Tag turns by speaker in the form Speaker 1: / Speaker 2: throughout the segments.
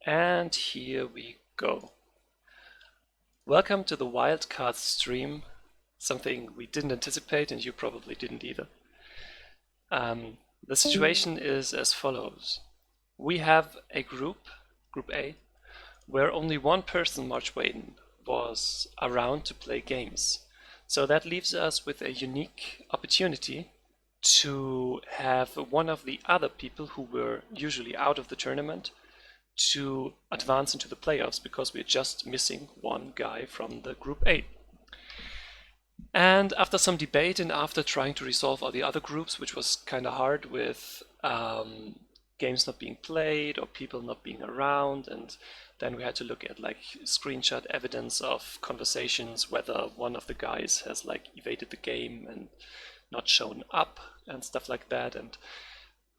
Speaker 1: And here we go. Welcome to the Wildcard stream, something we didn't anticipate and you probably didn't either. The situation is as follows. We have a group A, where only one person, March Waden, was around to play games. So that leaves us with a unique opportunity to have one of the other people who were usually out of the tournament to advance into the playoffs because we're just missing one guy from the group A. And after some debate and after trying to resolve all the other groups, which was kind of hard with games not being played or people not being around, and then we had to look at like screenshot evidence of conversations, whether one of the guys has like evaded the game and not shown up and stuff like that. And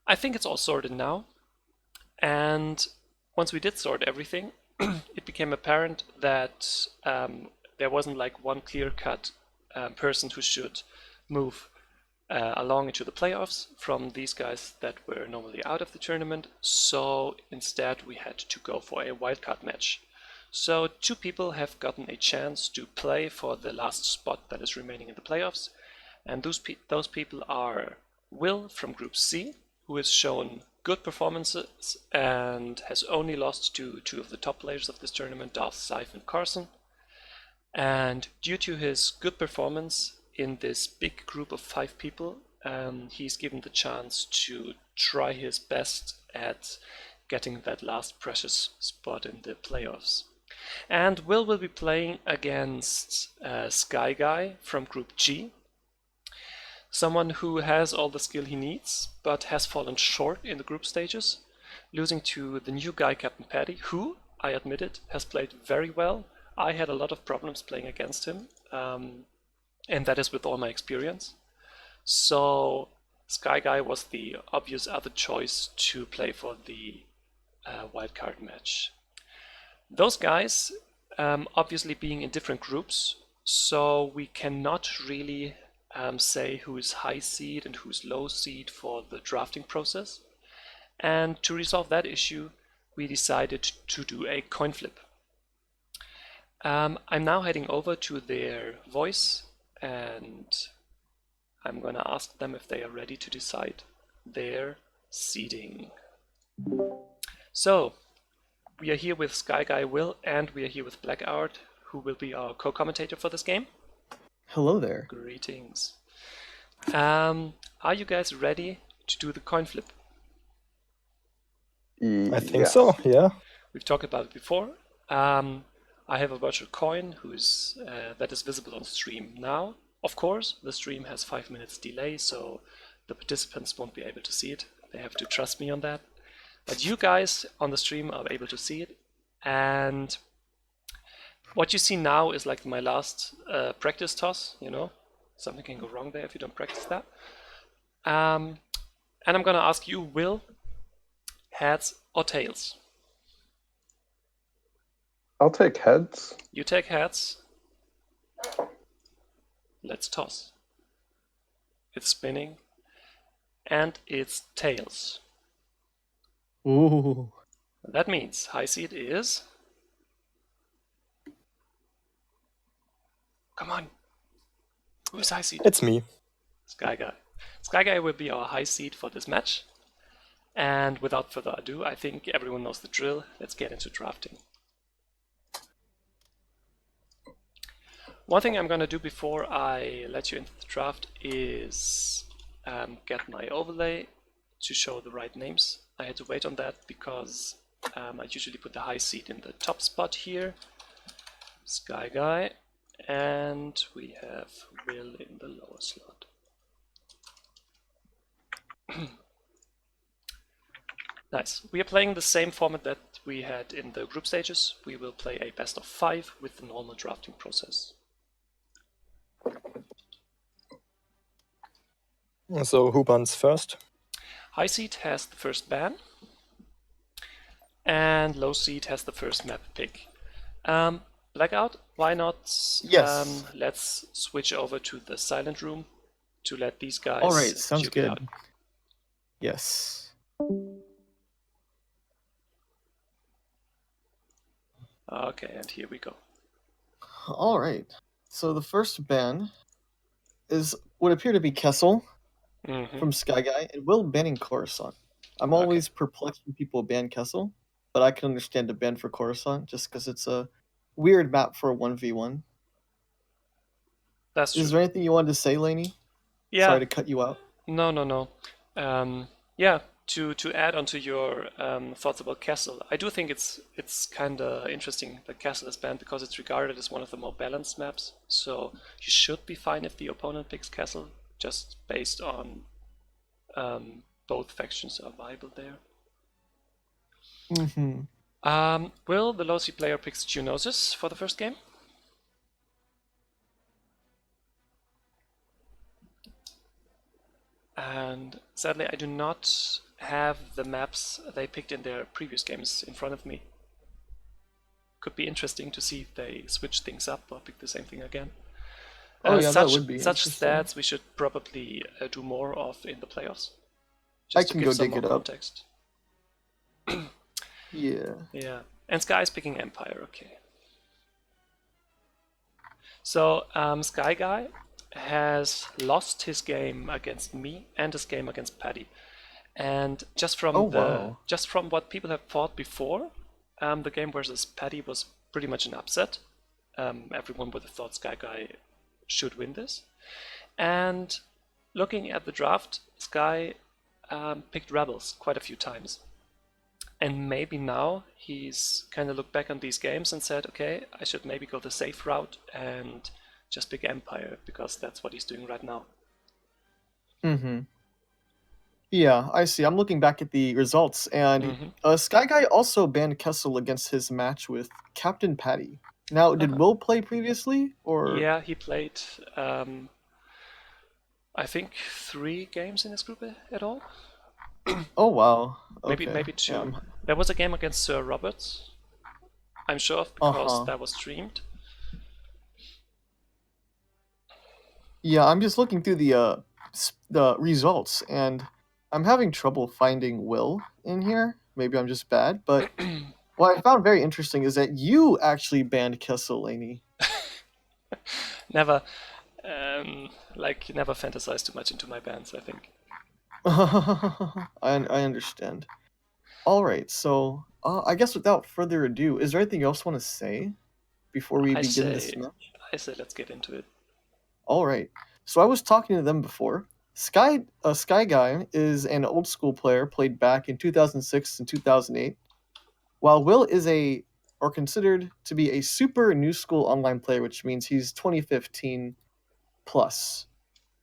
Speaker 1: I think it's all sorted now. And once we did sort everything, it became apparent that there wasn't like one clear-cut person who should move along into the playoffs from these guys that were normally out of the tournament. So instead we had to go for a wildcard match. So two people have gotten a chance to play for the last spot that is remaining in the playoffs. And those people are Will from Group C, who has shown good performances and has only lost to two of the top players of this tournament, Darth Scythe and Carson. And due to his good performance in this big group of 5 people, he's given the chance to try his best at getting that last precious spot in the playoffs. And Will be playing against SkyGuy from Group G, someone who has all the skill he needs, but has fallen short in the group stages, losing to the new guy, Captain Paddy, who, I admit it, has played very well. I had a lot of problems playing against him, and that is with all my experience. So SkyGuy was the obvious other choice to play for the wildcard match. Those guys obviously being in different groups, so we cannot really say who is high seed and who's low seed for the drafting process. And to resolve that issue, we decided to do a coin flip. I'm now heading over to their voice and I'm going to ask them if they are ready to decide their seeding. So, we are here with SkyGuy Will and we are here with Blackout, who will be our co-commentator for this game.
Speaker 2: Hello there.
Speaker 1: Greetings. Are you guys ready to do the coin flip?
Speaker 3: I think so, yeah.
Speaker 1: We've talked about it before. I have a virtual coin that is visible on stream now. Of course, the stream has 5 minutes delay, so the participants won't be able to see it. They have to trust me on that. But you guys on the stream are able to see it. And what you see now is like my last practice toss, you know. Something can go wrong there if you don't practice that. And I'm going to ask you, Will, heads or tails?
Speaker 4: I'll take heads.
Speaker 1: You take heads. Let's toss. It's spinning. And it's tails.
Speaker 2: Ooh.
Speaker 1: That means high seed is... Come on. Who is high seed?
Speaker 3: It's me.
Speaker 1: SkyGuy. SkyGuy will be our high seed for this match. And without further ado, I think everyone knows the drill. Let's get into drafting. One thing I'm going to do before I let you into the draft is get my overlay to show the right names. I had to wait on that because I usually put the high seed in the top spot here. SkyGuy. And we have Will in the lower slot. Nice. We are playing the same format that we had in the group stages. We will play a best of 5 with the normal drafting process.
Speaker 3: So who bans first?
Speaker 1: High seed has the first ban, and low seed has the first map pick. Blackout, why not?
Speaker 2: Yes.
Speaker 1: Let's switch over to the silent room to let these guys.
Speaker 2: All right, sounds
Speaker 1: duke it
Speaker 2: good.
Speaker 1: out.
Speaker 2: Yes.
Speaker 1: Okay, and here we go.
Speaker 2: All right. So the first ban would appear to be Kessel from SkyGuy and Will banning Coruscant. I'm
Speaker 1: Okay.
Speaker 2: always perplexed when people ban Kessel, but I can understand the ban for Coruscant just because it's a weird map for a 1v1.
Speaker 1: That's true.
Speaker 2: Is there anything you wanted to say, Lainey?
Speaker 1: Yeah.
Speaker 2: Sorry to cut you out.
Speaker 1: No. Yeah, to add onto your thoughts about Castle, I do think it's kind of interesting that Castle is banned because it's regarded as one of the more balanced maps. So you should be fine if the opponent picks Castle, just based on both factions are viable there. Will the low C player picks Geonosis for the first game? And sadly, I do not have the maps they picked in their previous games in front of me. Could be interesting to see if they switch things up or pick the same thing again.
Speaker 2: Oh yeah, that would be
Speaker 1: such
Speaker 2: interesting.
Speaker 1: stats we should probably do more of in the playoffs.
Speaker 2: I can go dig it up.
Speaker 1: Context.
Speaker 2: Yeah.
Speaker 1: Yeah, and Sky is picking Empire. Okay. So SkyGuy has lost his game against me and his game against Paddy, and just from what people have thought before, the game versus Paddy was pretty much an upset. Everyone would have thought SkyGuy should win this, and looking at the draft, Sky picked Rebels quite a few times, and maybe now he's kind of looked back on these games and said, okay, I should maybe go the safe route and just pick Empire, because that's what he's doing right now.
Speaker 2: Yeah, I see. I'm looking back at the results, and SkyGuy also banned Kessel against his match with Captain Paddy. Now, did Will play previously, or?
Speaker 1: Yeah, he played, I think 3 games in his group at all.
Speaker 2: Oh wow. Okay.
Speaker 1: Maybe 2. There was a game against Sir Roberts, I'm sure of, because that was streamed.
Speaker 2: Yeah, I'm just looking through the results, and I'm having trouble finding Will in here. Maybe I'm just bad, but what I found very interesting is that you actually banned Kessel, Lainey.
Speaker 1: Never fantasize too much into my bans, I think.
Speaker 2: I understand. All right, so I guess without further ado, is there anything else you want to say before we begin this match?
Speaker 1: I say let's get into it.
Speaker 2: All right. So I was talking to them before. SkyGuy is an old school player, played back in 2006 and 2008, while Will is considered to be a super new school online player, which means he's 2015 plus.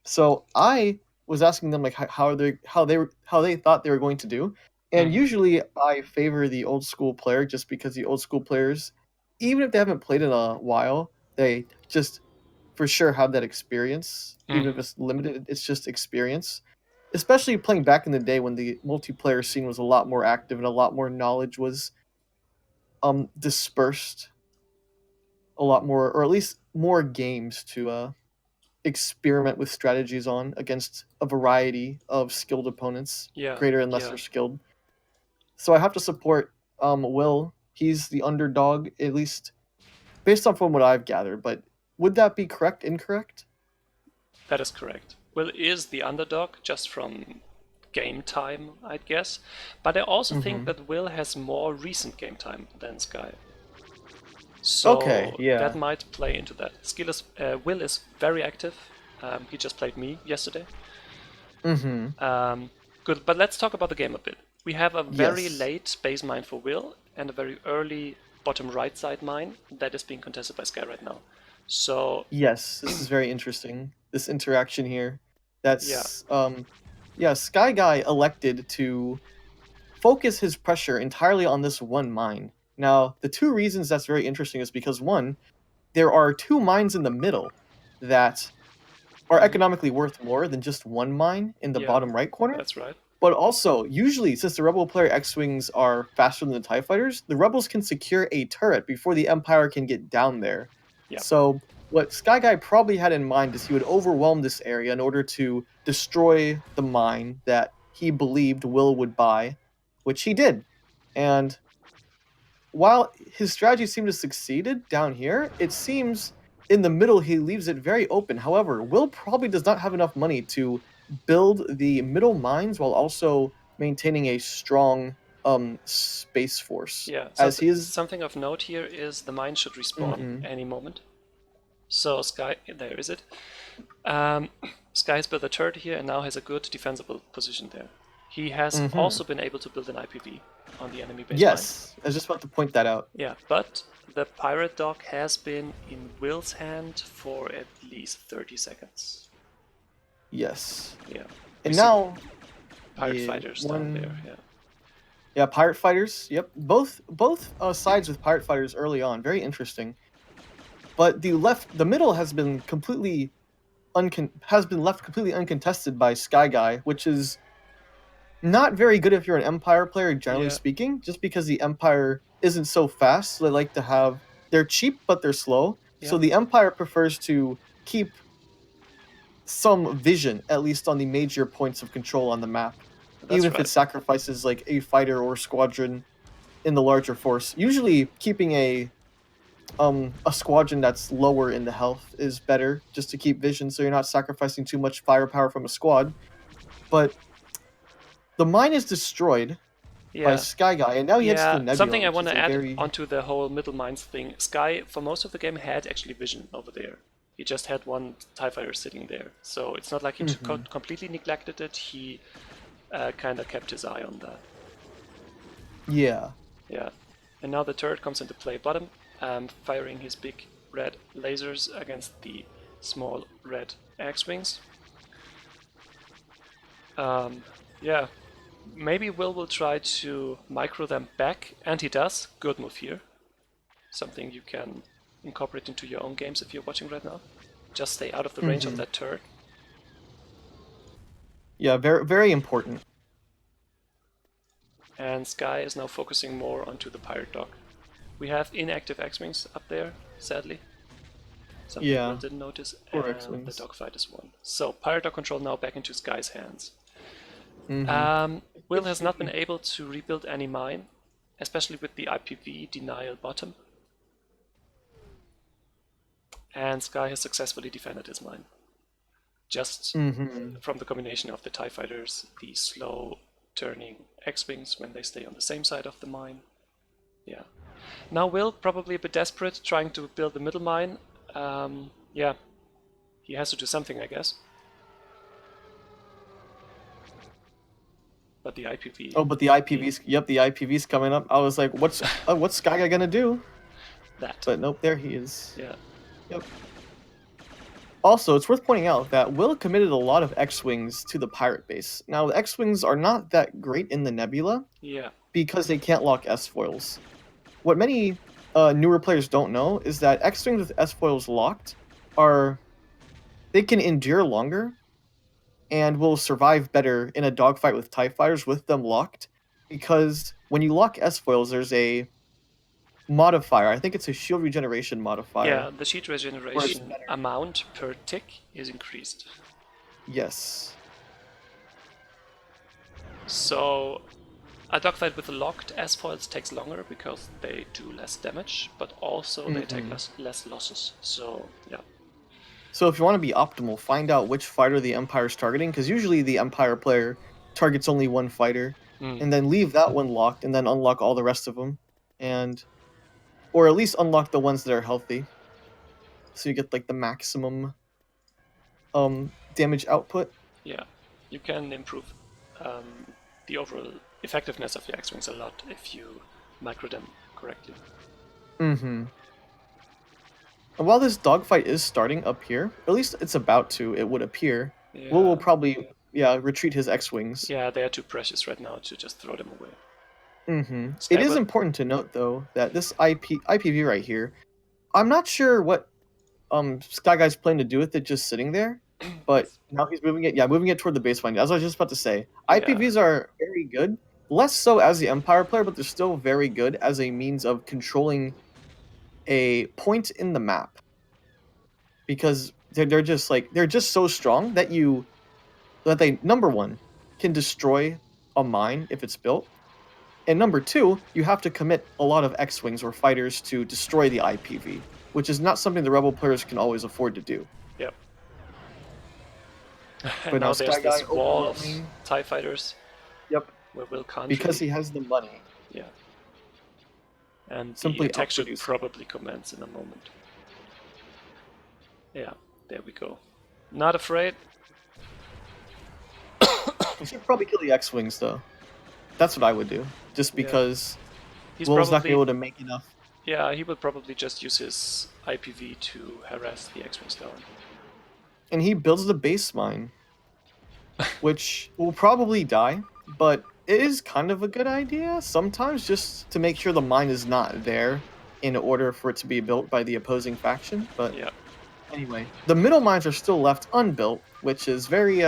Speaker 2: So I was asking them like how they thought they were going to do, and usually I favor the old school player just because the old school players, even if they haven't played in a while, they just for sure have that experience. Even if it's limited, it's just experience. Especially playing back in the day when the multiplayer scene was a lot more active and a lot more knowledge was dispersed. A lot more, or at least more games to experiment with strategies on against a variety of skilled opponents, greater and lesser skilled. So I have to support Will. He's the underdog, at least based on from what I've gathered, but would that be correct, incorrect?
Speaker 1: That is correct. Will is the underdog just from game time, I'd guess. But I also think that Will has more recent game time than Sky. So that might play into that. Will is very active. He just played me yesterday. Good, but let's talk about the game a bit. We have a very late base mine for Will and a very early bottom right side mine that is being contested by Sky right now. So
Speaker 2: yes, this is very interesting. This interaction here. That's SkyGuy elected to focus his pressure entirely on this one mine. Now, the 2 reasons that's very interesting is because 1, there are 2 mines in the middle that are economically worth more than just 1 mine in the bottom right corner.
Speaker 1: That's right.
Speaker 2: But also, usually, since the Rebel player X-Wings are faster than the TIE Fighters, the Rebels can secure a turret before the Empire can get down there. Yep. So what SkyGuy probably had in mind is he would overwhelm this area in order to destroy the mine that he believed Will would buy, which he did. And while his strategy seemed to succeeded down here, it seems in the middle he leaves it very open. However, Will probably does not have enough money to build the middle mines while also maintaining a strong space force.
Speaker 1: Yeah,
Speaker 2: As he is.
Speaker 1: something of note here is the mine should respawn
Speaker 2: Mhm.
Speaker 1: any moment. So Sky, there is it. Sky's built a turret here and now has a good defensible position there. He has also been able to build an IPV on the enemy base mine.
Speaker 2: Yes, I was just about to point that out.
Speaker 1: Yeah, but the pirate dog has been in Will's hand for at least 30 seconds.
Speaker 2: Yes.
Speaker 1: Yeah.
Speaker 2: And
Speaker 1: We see
Speaker 2: now
Speaker 1: pirate
Speaker 2: yeah,
Speaker 1: fighters down there. Yeah.
Speaker 2: Yeah, pirate fighters. Yep, both sides with pirate fighters early on, very interesting. But the middle has been left completely uncontested by SkyGuy, which is not very good if you're an Empire player, generally
Speaker 1: Yeah.
Speaker 2: speaking, just because the Empire isn't so fast. So they like to have they're cheap but they're slow. So
Speaker 1: Yeah.
Speaker 2: the Empire prefers to keep some vision, at least on the major points of control on the map,
Speaker 1: That's
Speaker 2: even if
Speaker 1: right.
Speaker 2: it sacrifices like a fighter or squadron in the larger force. Usually, keeping a squadron that's lower in the health is better, just to keep vision, so you're not sacrificing too much firepower from a squad. But the mine is destroyed by
Speaker 1: Yeah.
Speaker 2: SkyGuy, and now he heads to the
Speaker 1: Yeah,
Speaker 2: Nebula.
Speaker 1: something I
Speaker 2: which
Speaker 1: want
Speaker 2: is
Speaker 1: to
Speaker 2: a
Speaker 1: add
Speaker 2: very...
Speaker 1: onto the whole middle mines thing. Sky, for most of the game, had actually vision over there. He just had one TIE fighter sitting there. So it's not like he completely neglected it. He kind of kept his eye on that.
Speaker 2: Yeah.
Speaker 1: Yeah. And now the turret comes into play bottom, firing his big red lasers against the small red X-Wings. Yeah. Maybe will try to micro them back, and he does. Good move here. Something you can incorporate into your own games if you're watching right now. Just stay out of the range of that turret.
Speaker 2: Yeah, very, very important.
Speaker 1: And Sky is now focusing more onto the pirate dog. We have inactive X-Wings up there, sadly. Some people didn't notice, and the dogfight is won. So pirate dog control now back into Sky's hands. Will has not been able to rebuild any mine, especially with the IPV denial bottom. And Sky has successfully defended his mine. Just from the combination of the TIE fighters, the slow turning X-Wings when they stay on the same side of the mine. Yeah. Now Will, probably a bit desperate, trying to build the middle mine. Yeah, he has to do something, I guess. But the IPV...
Speaker 2: Oh, but the IPV's... Yep, the IPV's coming up. I was like, what's SkyGuy gonna do?
Speaker 1: That.
Speaker 2: But nope, there he is.
Speaker 1: Yeah.
Speaker 2: Yep. Also, it's worth pointing out that Will committed a lot of X-Wings to the pirate base. Now, the X-Wings are not that great in the Nebula because they can't lock S-foils. What many newer players don't know is that X-Wings with S-foils locked they can endure longer and will survive better in a dogfight with TIE fighters with them locked, because when you lock S-foils, there's a modifier. I think it's a shield regeneration modifier.
Speaker 1: Yeah, the shield regeneration amount per tick is increased.
Speaker 2: Yes.
Speaker 1: So a dogfight with locked S-foils takes longer because they do less damage, but also they take less losses. So yeah.
Speaker 2: So if you want to be optimal, find out which fighter the Empire is targeting, because usually the Empire player targets only one fighter, and then leave that one locked, and then unlock all the rest of them, or at least unlock the ones that are healthy, so you get like the maximum damage output.
Speaker 1: Yeah, you can improve the overall effectiveness of your X-Wings a lot if you micro them correctly.
Speaker 2: And while this dogfight is starting up here, at least it's about to, it would appear, will probably retreat his X-Wings.
Speaker 1: Yeah, they are too precious right now to just throw them away.
Speaker 2: It is important to note, though, that this IPV right here, I'm not sure what SkyGuy's planning to do with it just sitting there, but now he's moving it toward the baseline. As I was just about to say, IPVs are very good, less so as the Empire player, but they're still very good as a means of controlling a point in the map, because they're just so strong that they, number one, can destroy a mine if it's built, And number two, you have to commit a lot of X-Wings or fighters to destroy the IPV, which is not something the Rebel players can always afford to do.
Speaker 1: Yep. And
Speaker 2: But
Speaker 1: now
Speaker 2: now
Speaker 1: there's
Speaker 2: SkyGuy
Speaker 1: this wall of
Speaker 2: overwhelming.
Speaker 1: TIE fighters
Speaker 2: Yep.
Speaker 1: where Will can't
Speaker 2: Because
Speaker 1: really...
Speaker 2: he has the money.
Speaker 1: Yeah. And
Speaker 2: Simply
Speaker 1: the attack should
Speaker 2: outproduce.
Speaker 1: probably commence in a moment. Yeah, there we go. Not afraid.
Speaker 2: He should probably kill the X-Wings, though. That's what I would do. Just
Speaker 1: Yeah.
Speaker 2: because
Speaker 1: He's
Speaker 2: Will's not
Speaker 1: probably...
Speaker 2: able to make enough.
Speaker 1: Yeah, he will probably just use his IPV to harass the X-Wings down.
Speaker 2: And he builds the base mine, which will probably die, but it is kind of a good idea sometimes, just to make sure the mine is not there in order for it to be built by the opposing faction. But
Speaker 1: Yeah.
Speaker 2: anyway, the middle mines are still left unbuilt, which is very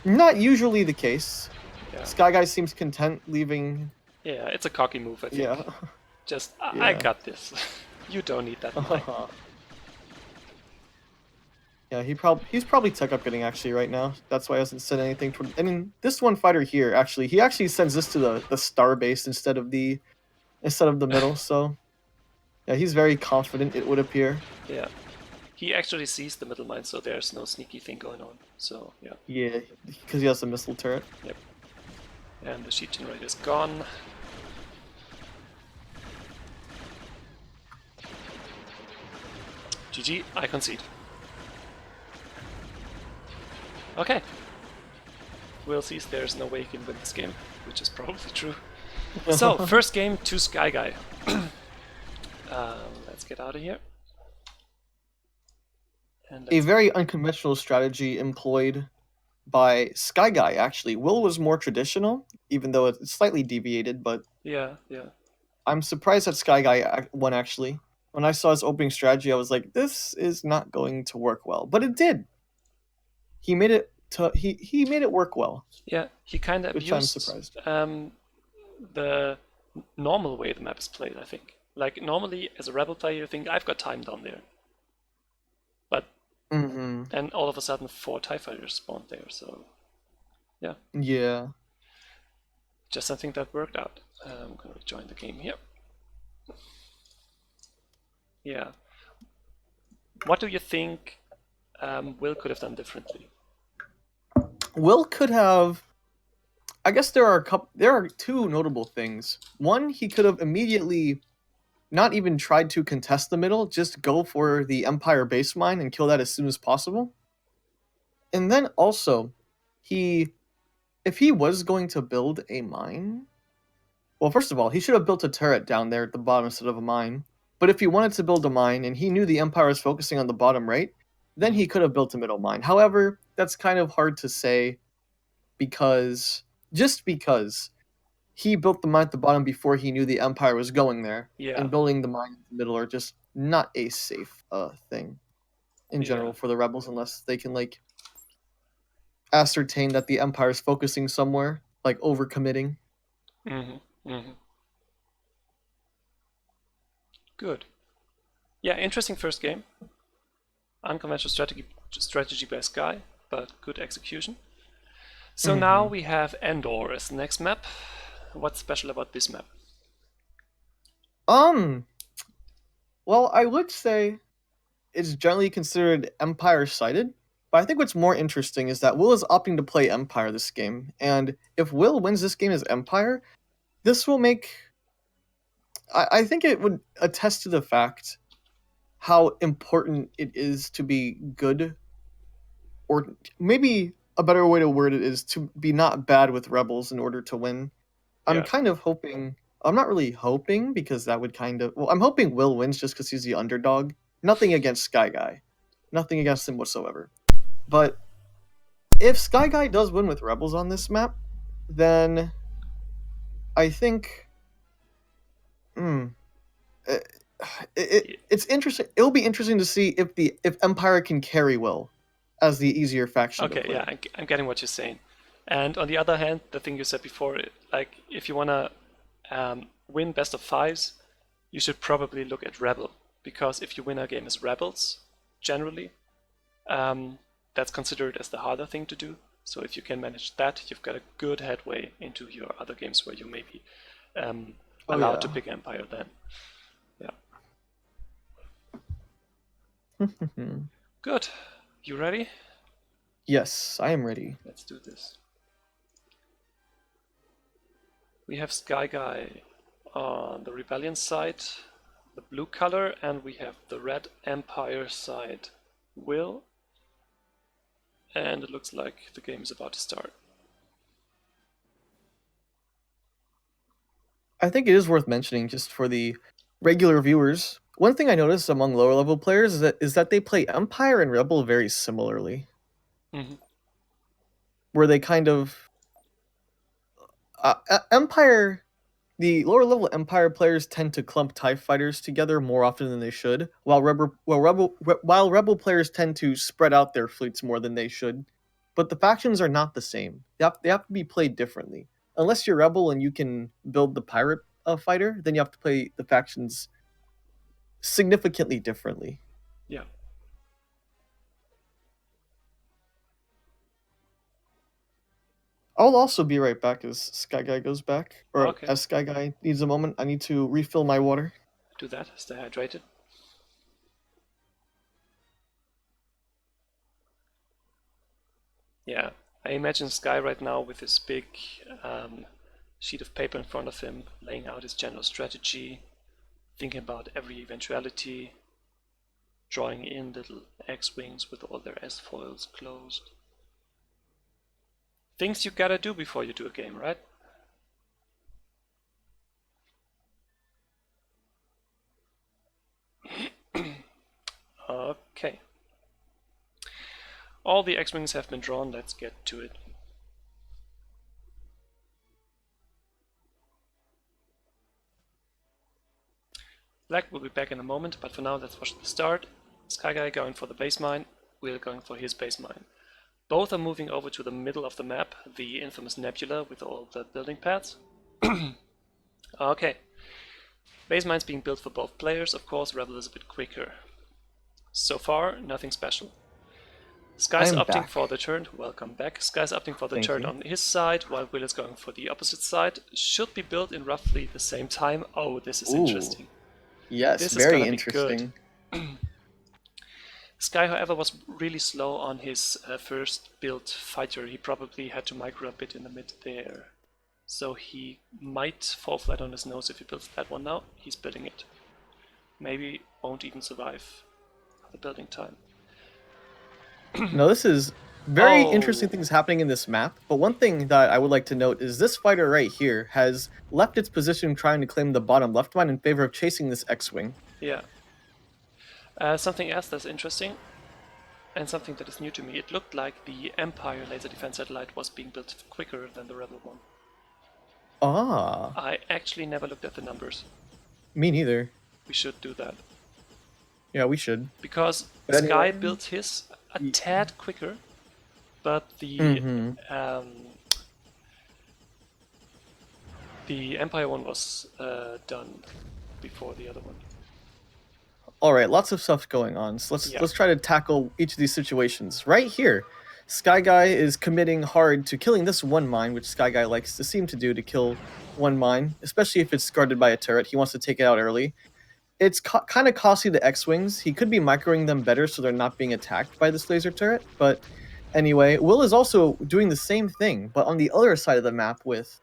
Speaker 2: not usually the case.
Speaker 1: Yeah.
Speaker 2: SkyGuy seems content leaving.
Speaker 1: Yeah, it's a cocky move, I think.
Speaker 2: Yeah.
Speaker 1: Just, I
Speaker 2: Yeah.
Speaker 1: got this. You don't need that mine.
Speaker 2: Yeah, he's probably tech upgrading actually right now. That's why he hasn't said anything. I mean, this one fighter here he actually sends this to the star base instead of the middle. So yeah, he's very confident. It would appear.
Speaker 1: Yeah. He actually sees the middle mine, so there's no sneaky thing going on. So, yeah.
Speaker 2: Yeah, because he has the missile turret.
Speaker 1: Yep. And the sheet generator is gone. GG, I concede. Okay. Will sees there's no way he can win this game, which is probably true. So, first game to SkyGuy. Let's get out of here. And
Speaker 2: A very unconventional strategy employed by SkyGuy, actually. Will was more traditional, even though it's slightly deviated, but
Speaker 1: yeah.
Speaker 2: I'm surprised that SkyGuy won, actually. When I saw his opening strategy, I was like, this is not going to work well. But it did. He made it he made it work well.
Speaker 1: Yeah, he kind of
Speaker 2: Which I'm
Speaker 1: abused
Speaker 2: surprised.
Speaker 1: The normal way the map is played, I think. Like, normally, as a Rebel player, you think, I've got time down there. But
Speaker 2: Mm-hmm.
Speaker 1: then all of a sudden 4 TIE fighters spawned there, so yeah.
Speaker 2: Yeah.
Speaker 1: Just something that worked out. I'm gonna join the game here. Yeah. What do you think Will could have done differently?
Speaker 2: Will could have. I guess there are two notable things. One, he could have immediately not even tried to contest the middle, just go for the Empire base mine and kill that as soon as possible. And then also, if he was going to build a mine, well, first of all, he should have built a turret down there at the bottom instead of a mine. But if he wanted to build a mine and he knew the Empire was focusing on the bottom right, then he could have built a middle mine. However, that's kind of hard to say because he built the mine at the bottom before he knew the Empire was going there.
Speaker 1: Yeah.
Speaker 2: And building the mine in the middle are just not a safe thing in general for the rebels unless they can like ascertain that the Empire is focusing somewhere, like overcommitting.
Speaker 1: Good. Yeah, interesting first game. Unconventional strategy by Sky, but good execution. So now we have Endor as the next map. What's special about this map?
Speaker 2: Well, I would say it's generally considered Empire-sided, but I think what's more interesting is that Will is opting to play Empire this game, and if Will wins this game as Empire, this will make... I think it would attest to the fact how important it is to be good, or maybe a better way to word it is to be not bad with rebels in order to win. I'm kind of hoping... I'm not really hoping, because that would kind of... Well, I'm hoping Will wins just because he's the underdog. Nothing against SkyGuy. Nothing against him whatsoever. But if SkyGuy does win with rebels on this map, then I think... It's interesting. It'll be interesting to see if Empire can carry Will as the easier faction.
Speaker 1: Okay, yeah, I'm getting what you're saying. And on the other hand, the thing you said before, like if you wanna win best of 5s, you should probably look at Rebel, because if you win a game as Rebels, generally, that's considered as the harder thing to do. So if you can manage that, you've got a good headway into your other games where you maybe allowed to
Speaker 2: yeah.
Speaker 1: pick Empire then. Good. You ready?
Speaker 2: Yes, I am ready.
Speaker 1: Let's do this. We have SkyGuy on the Rebellion side, the blue color, and we have the red Empire side, Will. And it looks like the game is about to start.
Speaker 2: I think it is worth mentioning, just for the regular viewers. One thing I noticed among lower level players is that they play Empire and Rebel very similarly, where they kind of Empire. The lower level Empire players tend to clump TIE fighters together more often than they should, while Rebel players tend to spread out their fleets more than they should. But the factions are not the same. They have to be played differently. Unless you're Rebel and you can build the pirate fighter, then you have to play the factions significantly differently.
Speaker 1: Yeah.
Speaker 2: I'll also be right back as SkyGuy goes back, or
Speaker 1: Okay.
Speaker 2: as SkyGuy needs a moment. I need to refill my water.
Speaker 1: Do that. Stay hydrated. Yeah, I imagine Sky right now with his big sheet of paper in front of him, laying out his general strategy, thinking about every eventuality, drawing in little X-wings with all their S-foils closed. Things you gotta do before you do a game, right? Okay. All the X-wings have been drawn, let's get to it. Black will be back in a moment, but for now let's watch the start. SkyGuy going for the base mine, Will going for his base mine. Both are moving over to the middle of the map, the infamous nebula with all the building paths. Okay. Base mine's being built for both players, of course Rebel is a bit quicker. So far, nothing special. Sky's
Speaker 2: I'm
Speaker 1: opting
Speaker 2: back.
Speaker 1: for the turn, welcome back. Sky's opting for the
Speaker 2: Thank
Speaker 1: turn
Speaker 2: you.
Speaker 1: on his side, while Will is going for the opposite side. Should be built in roughly the same time. Oh, this is
Speaker 2: Ooh.
Speaker 1: interesting.
Speaker 2: Yes,
Speaker 1: This is
Speaker 2: very
Speaker 1: gonna be good.
Speaker 2: interesting.
Speaker 1: Sky, however, was really slow on his first built fighter. He probably had to micro a bit in the mid there. So he might fall flat on his nose if he builds that one now. He's building it. Maybe won't even survive the building time.
Speaker 2: No, this is very
Speaker 1: Oh.
Speaker 2: interesting things happening in this map. But one thing that I would like to note is this fighter right here has left its position trying to claim the bottom left mine in favor of chasing this X-wing.
Speaker 1: Yeah. Something else that's interesting, and something that is new to me, it looked like the Empire laser defense satellite was being built quicker than the Rebel one.
Speaker 2: Ah,
Speaker 1: I actually never looked at the numbers.
Speaker 2: me neither.
Speaker 1: We should do that.
Speaker 2: Yeah, we should.
Speaker 1: Because
Speaker 2: But
Speaker 1: Sky
Speaker 2: anyway.
Speaker 1: built his a tad quicker, but the Empire one was done before the other one.
Speaker 2: All right, lots of stuff going on. So let's try to tackle each of these situations. Right here, SkyGuy is committing hard to killing this one mine, which SkyGuy likes to seem to do, to kill one mine, especially if it's guarded by a turret. He wants to take it out early. It's kind of costly to X-wings. He could be microing them better so they're not being attacked by this laser turret. But anyway, Will is also doing the same thing, but on the other side of the map with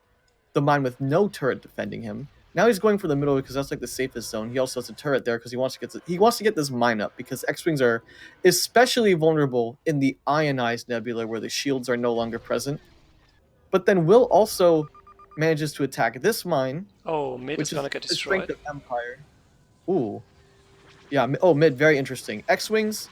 Speaker 2: the mine with no turret defending him. Now he's going for the middle because that's like the safest zone. He also has a turret there because he wants to get this mine up, because X-wings are especially vulnerable in the ionized nebula where the shields are no longer present. But then Will also manages to attack this mine.
Speaker 1: Oh, mid is gonna get
Speaker 2: the strength
Speaker 1: destroyed.
Speaker 2: of Empire. Ooh. Yeah, mid, very interesting. X-wings,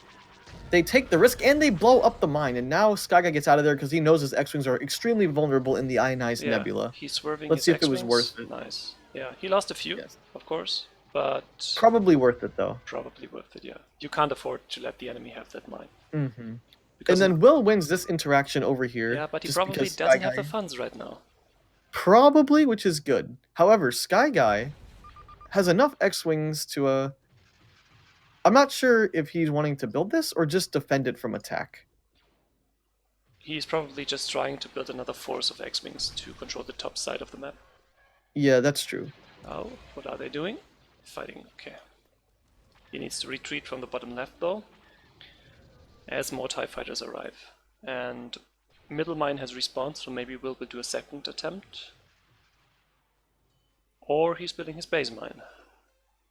Speaker 2: they take the risk and they blow up the mine, and now SkyGuy gets out of there because he knows his X-wings are extremely vulnerable in the ionized nebula.
Speaker 1: He's swerving
Speaker 2: Let's
Speaker 1: his
Speaker 2: see if it was
Speaker 1: X-wings.
Speaker 2: worth it.
Speaker 1: Nice. Yeah, he lost a few,
Speaker 2: Yes.
Speaker 1: of course, but
Speaker 2: Probably worth it though.
Speaker 1: probably worth it, yeah. You can't afford to let the enemy have that mine.
Speaker 2: Mm-hmm.
Speaker 1: Because
Speaker 2: And then Will wins this interaction over here.
Speaker 1: yeah, but he
Speaker 2: just
Speaker 1: probably
Speaker 2: because
Speaker 1: doesn't have the
Speaker 2: SkyGuy-
Speaker 1: funds right now.
Speaker 2: Probably, which is good. However, SkyGuy has enough X-wings to I'm not sure if he's wanting to build this or just defend it from attack.
Speaker 1: He's probably just trying to build another force of X-wings to control the top side of the map.
Speaker 2: Yeah, that's true.
Speaker 1: Oh, what are they doing? Fighting, okay. He needs to retreat from the bottom left though, as more TIE fighters arrive. And middle mine has respawned, so maybe Will do a second attempt. Or he's building his base mine.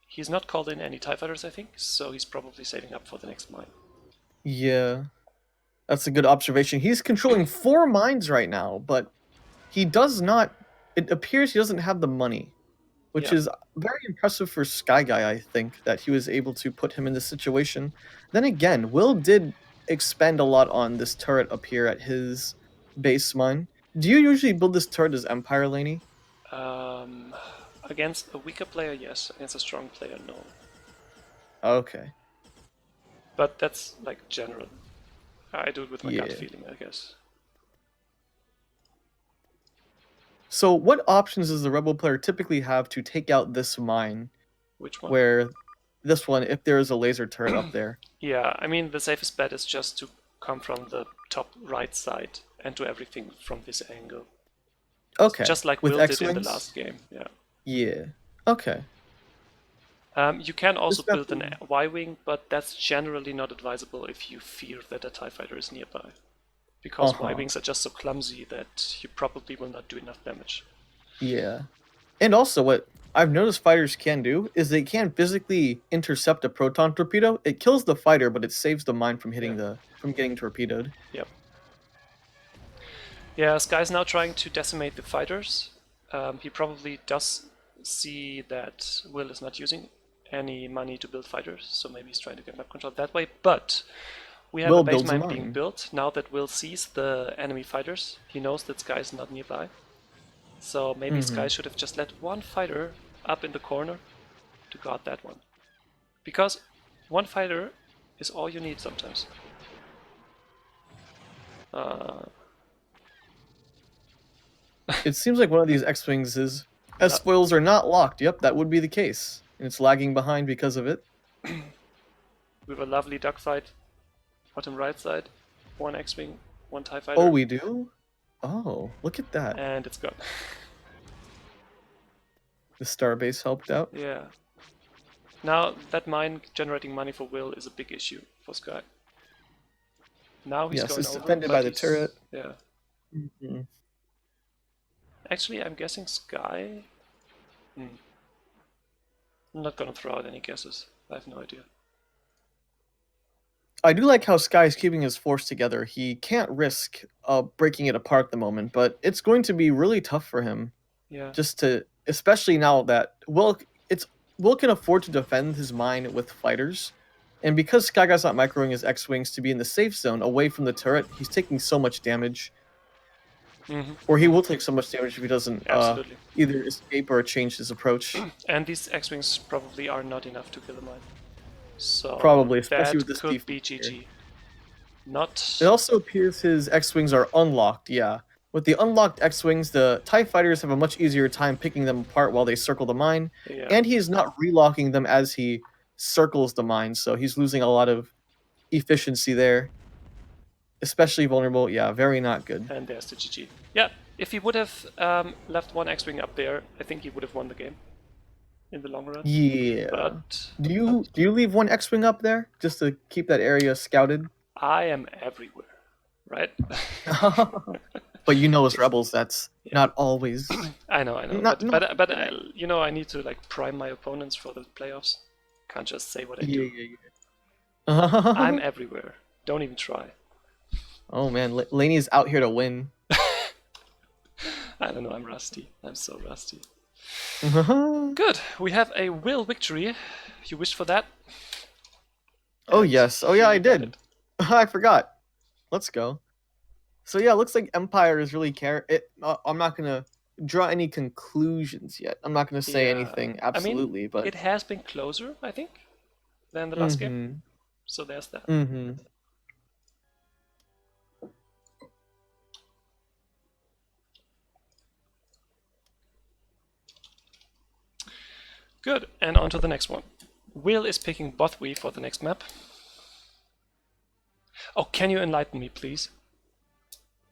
Speaker 1: He's not called in any TIE fighters, I think, so he's probably saving up for the next mine.
Speaker 2: Yeah, that's a good observation. He's controlling 4 mines right now, but he does not. It appears he doesn't have the money, which
Speaker 1: Yeah.
Speaker 2: is very impressive for SkyGuy. I think that he was able to put him in this situation. Then again, Will did expend a lot on this turret up here at his base mine. Do you usually build this turret as Empire, Laney?
Speaker 1: Against a weaker player, yes. Against a strong player, no.
Speaker 2: Okay.
Speaker 1: But that's like general. I do it with my gut
Speaker 2: Yeah.
Speaker 1: feeling, I guess.
Speaker 2: So, what options does the Rebel player typically have to take out this mine?
Speaker 1: Which one?
Speaker 2: Where this one, if there is a laser turret up there.
Speaker 1: Yeah, I mean, the safest bet is just to come from the top right side and do everything from this angle.
Speaker 2: Okay.
Speaker 1: Just like
Speaker 2: with
Speaker 1: Will did in
Speaker 2: X-Wings?
Speaker 1: the last game, yeah.
Speaker 2: Yeah. Okay.
Speaker 1: You can also
Speaker 2: Is that
Speaker 1: build an Y-Wing, but that's generally not advisable if you fear that a TIE fighter is nearby. Because Y-Wings are just so clumsy that you probably will not do enough damage.
Speaker 2: Yeah. And also, what I've noticed fighters can do is they can physically intercept a proton torpedo. It kills the fighter, but it saves the mine from hitting from getting torpedoed.
Speaker 1: Yep. Yeah, Sky's now trying to decimate the fighters. He probably does see that Will is not using any money to build fighters, so maybe he's trying to get map control that way. But we have
Speaker 2: Will
Speaker 1: a base
Speaker 2: builds a
Speaker 1: mine being
Speaker 2: mine.
Speaker 1: built. Now that Will sees the enemy fighters, he knows that Sky is not nearby. So maybe Sky should have just let one fighter up in the corner to guard that one. Because one fighter is all you need sometimes.
Speaker 2: It seems like one of these X-Wings is... S-foils are not locked. Yep, that would be the case. And it's lagging behind because of it.
Speaker 1: We have a lovely dogfight. Bottom right side. One X-Wing, one TIE fighter.
Speaker 2: Oh, we do? Oh, look at that.
Speaker 1: And it's gone.
Speaker 2: The starbase helped out.
Speaker 1: Yeah. Now, that mine generating money for Will is a big issue for Sky. Now he's
Speaker 2: Yes,
Speaker 1: going
Speaker 2: it's
Speaker 1: over,
Speaker 2: defended
Speaker 1: but
Speaker 2: by the
Speaker 1: he's-
Speaker 2: turret.
Speaker 1: Yeah.
Speaker 2: Mhm.
Speaker 1: Actually, I'm guessing Sky... I'm not gonna throw out any guesses. I have no idea.
Speaker 2: I do like how Sky is keeping his force together. He can't risk breaking it apart at the moment, but it's going to be really tough for him.
Speaker 1: Yeah.
Speaker 2: Just to, especially now that Will can afford to defend his mine with fighters, and because SkyGuy's not microing his X-wings to be in the safe zone away from the turret, he's taking so much damage, or he will take so much damage if he doesn't
Speaker 1: Absolutely.
Speaker 2: either escape or change his approach.
Speaker 1: And these X-Wings probably are not enough to kill the mine. So
Speaker 2: Probably, especially
Speaker 1: that
Speaker 2: with this
Speaker 1: could be
Speaker 2: defense
Speaker 1: GG. Not...
Speaker 2: It also appears his X-wings are unlocked. Yeah. With the unlocked X-wings, the TIE fighters have a much easier time picking them apart while they circle the mine,
Speaker 1: Yeah.
Speaker 2: and he is not relocking them as he circles the mine, so he's losing a lot of efficiency there. Especially vulnerable, yeah, very not good.
Speaker 1: And there's the GG. Yeah, if he would have left one X-Wing up there, I think he would have won the game in the long run.
Speaker 2: Yeah.
Speaker 1: But
Speaker 2: Do you leave one X-wing up there just to keep that area scouted?
Speaker 1: I am everywhere, right?
Speaker 2: But you know, as rebels, that's not always.
Speaker 1: I know.
Speaker 2: Not-
Speaker 1: But you know, I need to like prime my opponents for the playoffs. Can't just say what I do.
Speaker 2: Yeah.
Speaker 1: I'm everywhere. Don't even try.
Speaker 2: Oh man, Laney's out here to win.
Speaker 1: I don't know. I'm rusty. I'm so rusty.
Speaker 2: Oh
Speaker 1: Good. We have a Will victory. You wished for that?
Speaker 2: yes. Oh yeah, I
Speaker 1: You got
Speaker 2: did.
Speaker 1: it.
Speaker 2: I forgot. Let's go. So yeah, it looks like Empire is really I'm not gonna draw any conclusions yet. I'm not gonna say
Speaker 1: Yeah.
Speaker 2: anything
Speaker 1: I mean,
Speaker 2: absolutely, but
Speaker 1: it has been closer, I think, than the last game. So there's that.
Speaker 2: Mm-hmm.
Speaker 1: Good. And on to the next one. Will is picking Bothwey for the next map. Oh, can you enlighten me, please?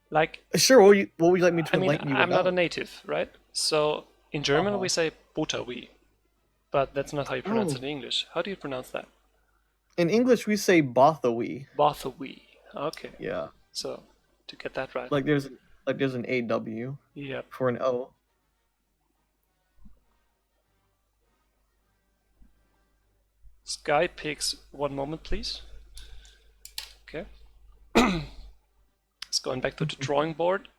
Speaker 1: Like,
Speaker 2: Sure. What would you like me to
Speaker 1: I mean,
Speaker 2: enlighten you
Speaker 1: I'm not a
Speaker 2: about?
Speaker 1: native, right? So In German,
Speaker 2: Uh-huh.
Speaker 1: we say Botawi, but that's not how you pronounce it
Speaker 2: Oh.
Speaker 1: in English. How do you pronounce that?
Speaker 2: In English, we say Bothawi.
Speaker 1: Bothawi. Okay,
Speaker 2: Yeah,
Speaker 1: so to get that right.
Speaker 2: like there's an AW
Speaker 1: Yep.
Speaker 2: for an O.
Speaker 1: Sky picks 1 moment, please. Okay. It's going back to the drawing board.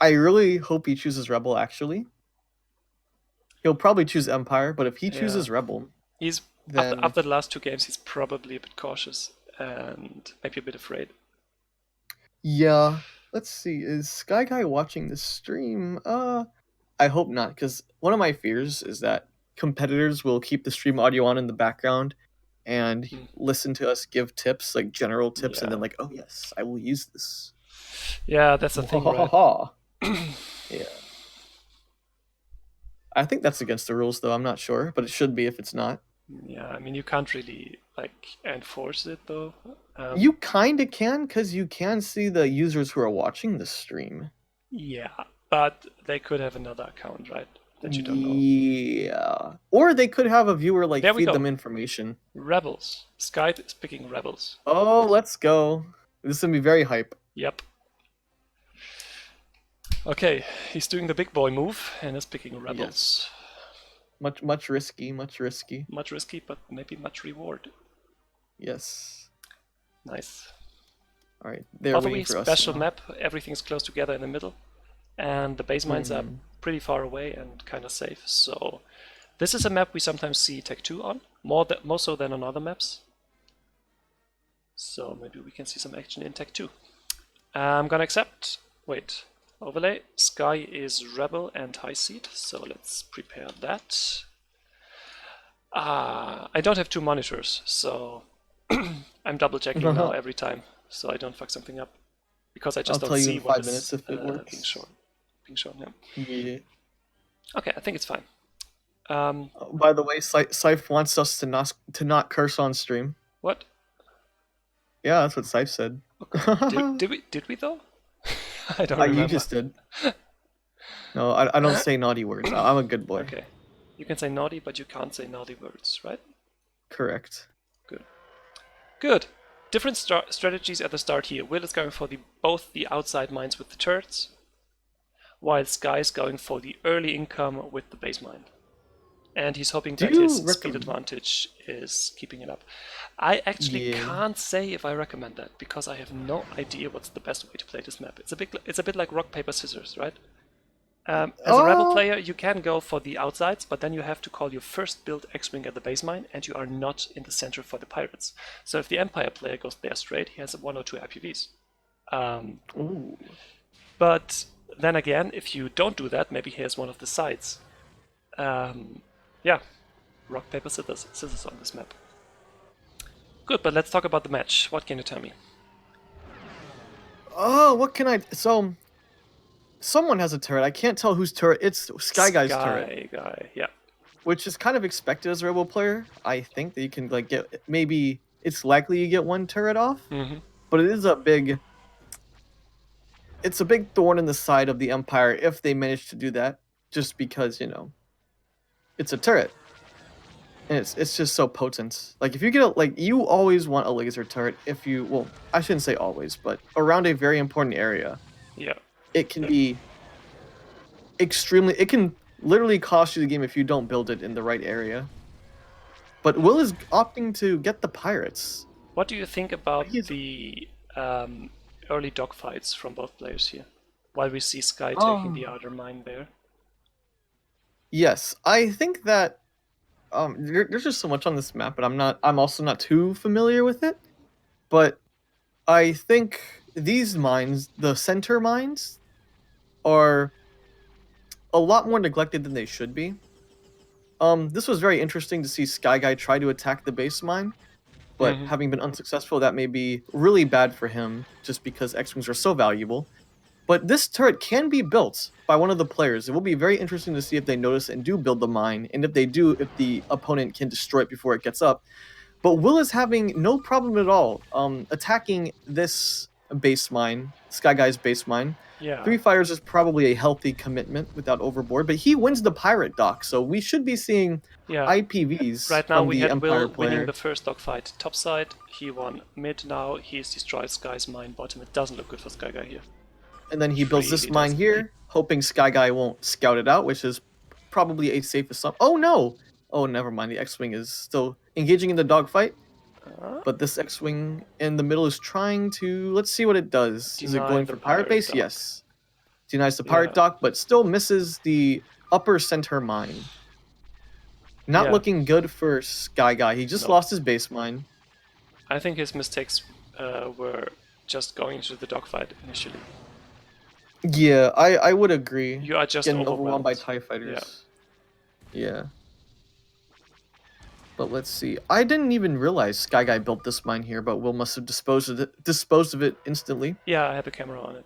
Speaker 2: I really hope he chooses Rebel. Actually, he'll probably choose Empire, but if he chooses Rebel,
Speaker 1: He's
Speaker 2: then
Speaker 1: after the last 2 games, he's probably a bit cautious and maybe a bit afraid.
Speaker 2: yeah. Let's see. Is SkyGuy watching the stream? I hope not, because one of my fears is that competitors will keep the stream audio on in the background and listen to us give tips, like general tips, and then like, oh yes, I will use this.
Speaker 1: Yeah, that's the thing, right?
Speaker 2: Yeah. I think that's against the rules, though. I'm not sure, but it should be if it's not.
Speaker 1: Yeah, I mean, you can't really like enforce it though.
Speaker 2: You kind of can, because you can see the users who are watching the stream.
Speaker 1: Yeah, but they could have another account, right? That you don't know.
Speaker 2: Yeah. Or they could have a viewer like
Speaker 1: There we
Speaker 2: feed
Speaker 1: go.
Speaker 2: them information.
Speaker 1: Rebels. Skype is picking Rebels.
Speaker 2: Oh, let's go. This is gonna be very hype.
Speaker 1: Yep. Okay, he's doing the big boy move and is picking Rebels.
Speaker 2: Much risky, much risky.
Speaker 1: Much risky, but maybe much reward.
Speaker 2: Yes.
Speaker 1: Nice.
Speaker 2: All right, they're
Speaker 1: By the
Speaker 2: waiting
Speaker 1: way,
Speaker 2: for us.
Speaker 1: special
Speaker 2: now.
Speaker 1: map. Everything's close together in the middle, and the base mines are pretty far away and kind of safe. So this is a map we sometimes see Tech 2 on, more so than on other maps. So maybe we can see some action in Tech 2. I'm gonna accept. Wait, overlay. Sky is Rebel and High Seat, so let's prepare that. I don't have 2 monitors, so I'm double checking now every time, so I don't fuck something up. Because I just
Speaker 2: I'll
Speaker 1: don't
Speaker 2: tell you
Speaker 1: see
Speaker 2: in
Speaker 1: what
Speaker 2: 5
Speaker 1: is
Speaker 2: minutes if it works.
Speaker 1: being shown. Yeah.
Speaker 2: Yeah.
Speaker 1: Okay, I think it's fine.
Speaker 2: By the way, Scythe wants us to not curse on stream.
Speaker 1: What?
Speaker 2: Yeah, that's what Scythe said.
Speaker 1: Did we though? I don't remember.
Speaker 2: You just did. No, I don't say naughty words. I'm a good boy.
Speaker 1: Okay. You can say naughty, but you can't say naughty words, right?
Speaker 2: Correct.
Speaker 1: Good. Different strategies at the start here. Will is going for both the outside mines with the turrets, while Sky is going for the early income with the base mine. And he's hoping that his speed advantage is keeping it up. I actually can't say if I recommend that, because I have no idea what's the best way to play this map. It's a bit like rock, paper, scissors, right? As a Rebel player, you can go for the outsides, but then you have to call your first build X-Wing at the base mine, and you are not in the center for the pirates. So if the Empire player goes there straight, he has 1 or 2 IPVs. But then again, if you don't do that, maybe he has one of the sides. Yeah, rock, paper, scissors on this map. Good, but let's talk about the match. What can you tell me?
Speaker 2: Oh, what can I... So, someone has a turret. I can't tell whose turret. It's SkyGuy's turret.
Speaker 1: SkyGuy, yeah.
Speaker 2: Which is kind of expected as a Rebel player. I think that you can like get... Maybe it's likely you get 1 turret off. But it is a big... It's a big thorn in the side of the Empire if they manage to do that. Just because, you know... It's a turret. And it's just so potent. Like, if you get you always want a laser turret if you... Well, I shouldn't say always, but around a very important area.
Speaker 1: Yeah.
Speaker 2: It can be extremely... It can literally cost you the game if you don't build it in the right area. But Will is opting to get the pirates.
Speaker 1: What do you think about the early dogfights from both players here? While we see Sky taking the outer mine there.
Speaker 2: Yes, I think that there's just so much on this map, but I'm also not too familiar with it. But I think these mines, the center mines, are a lot more neglected than they should be. This was very interesting to see SkyGuy try to attack the base mine, but having been unsuccessful, that may be really bad for him, just because X-Wings are so valuable. But this turret can be built by one of the players. It will be very interesting to see if they notice and do build the mine, and if they do, if the opponent can destroy it before it gets up. But Will is having no problem at all attacking this base mine, SkyGuy's base mine,
Speaker 1: Yeah.
Speaker 2: 3 fires is probably a healthy commitment without overboard, but he wins the pirate dock, so we should be seeing
Speaker 1: Yeah.
Speaker 2: IPVs
Speaker 1: Right now
Speaker 2: from
Speaker 1: we
Speaker 2: the
Speaker 1: had
Speaker 2: Empire
Speaker 1: Will winning
Speaker 2: player.
Speaker 1: the first dogfight topside. He won mid now. He's destroyed Sky's mine bottom. It doesn't look good for SkyGuy here.
Speaker 2: And then he builds this
Speaker 1: Really
Speaker 2: mine
Speaker 1: doesn't.
Speaker 2: here, hoping SkyGuy won't scout it out, which is probably a safe assumption. Oh no! Oh, never mind. The X-Wing is still engaging in the dogfight, but this X-Wing in the middle is trying to... Let's see what it does. Is it
Speaker 1: Deny
Speaker 2: going
Speaker 1: the
Speaker 2: for pirate
Speaker 1: pirate
Speaker 2: base?
Speaker 1: dock.
Speaker 2: Yes. Denies the pirate
Speaker 1: Yeah.
Speaker 2: dock, but still misses the upper center mine. Not
Speaker 1: Yeah.
Speaker 2: looking good for SkyGuy. He just
Speaker 1: No.
Speaker 2: lost his base mine.
Speaker 1: I think his mistakes were just going into the dogfight initially.
Speaker 2: Yeah, I would agree.
Speaker 1: You are just
Speaker 2: Getting overwhelmed by
Speaker 1: overwhelmed.
Speaker 2: TIE fighters. Yeah. But let's see. I didn't even realize SkyGuy built this mine here, but Will must have disposed of it instantly.
Speaker 1: Yeah, I had the camera on it.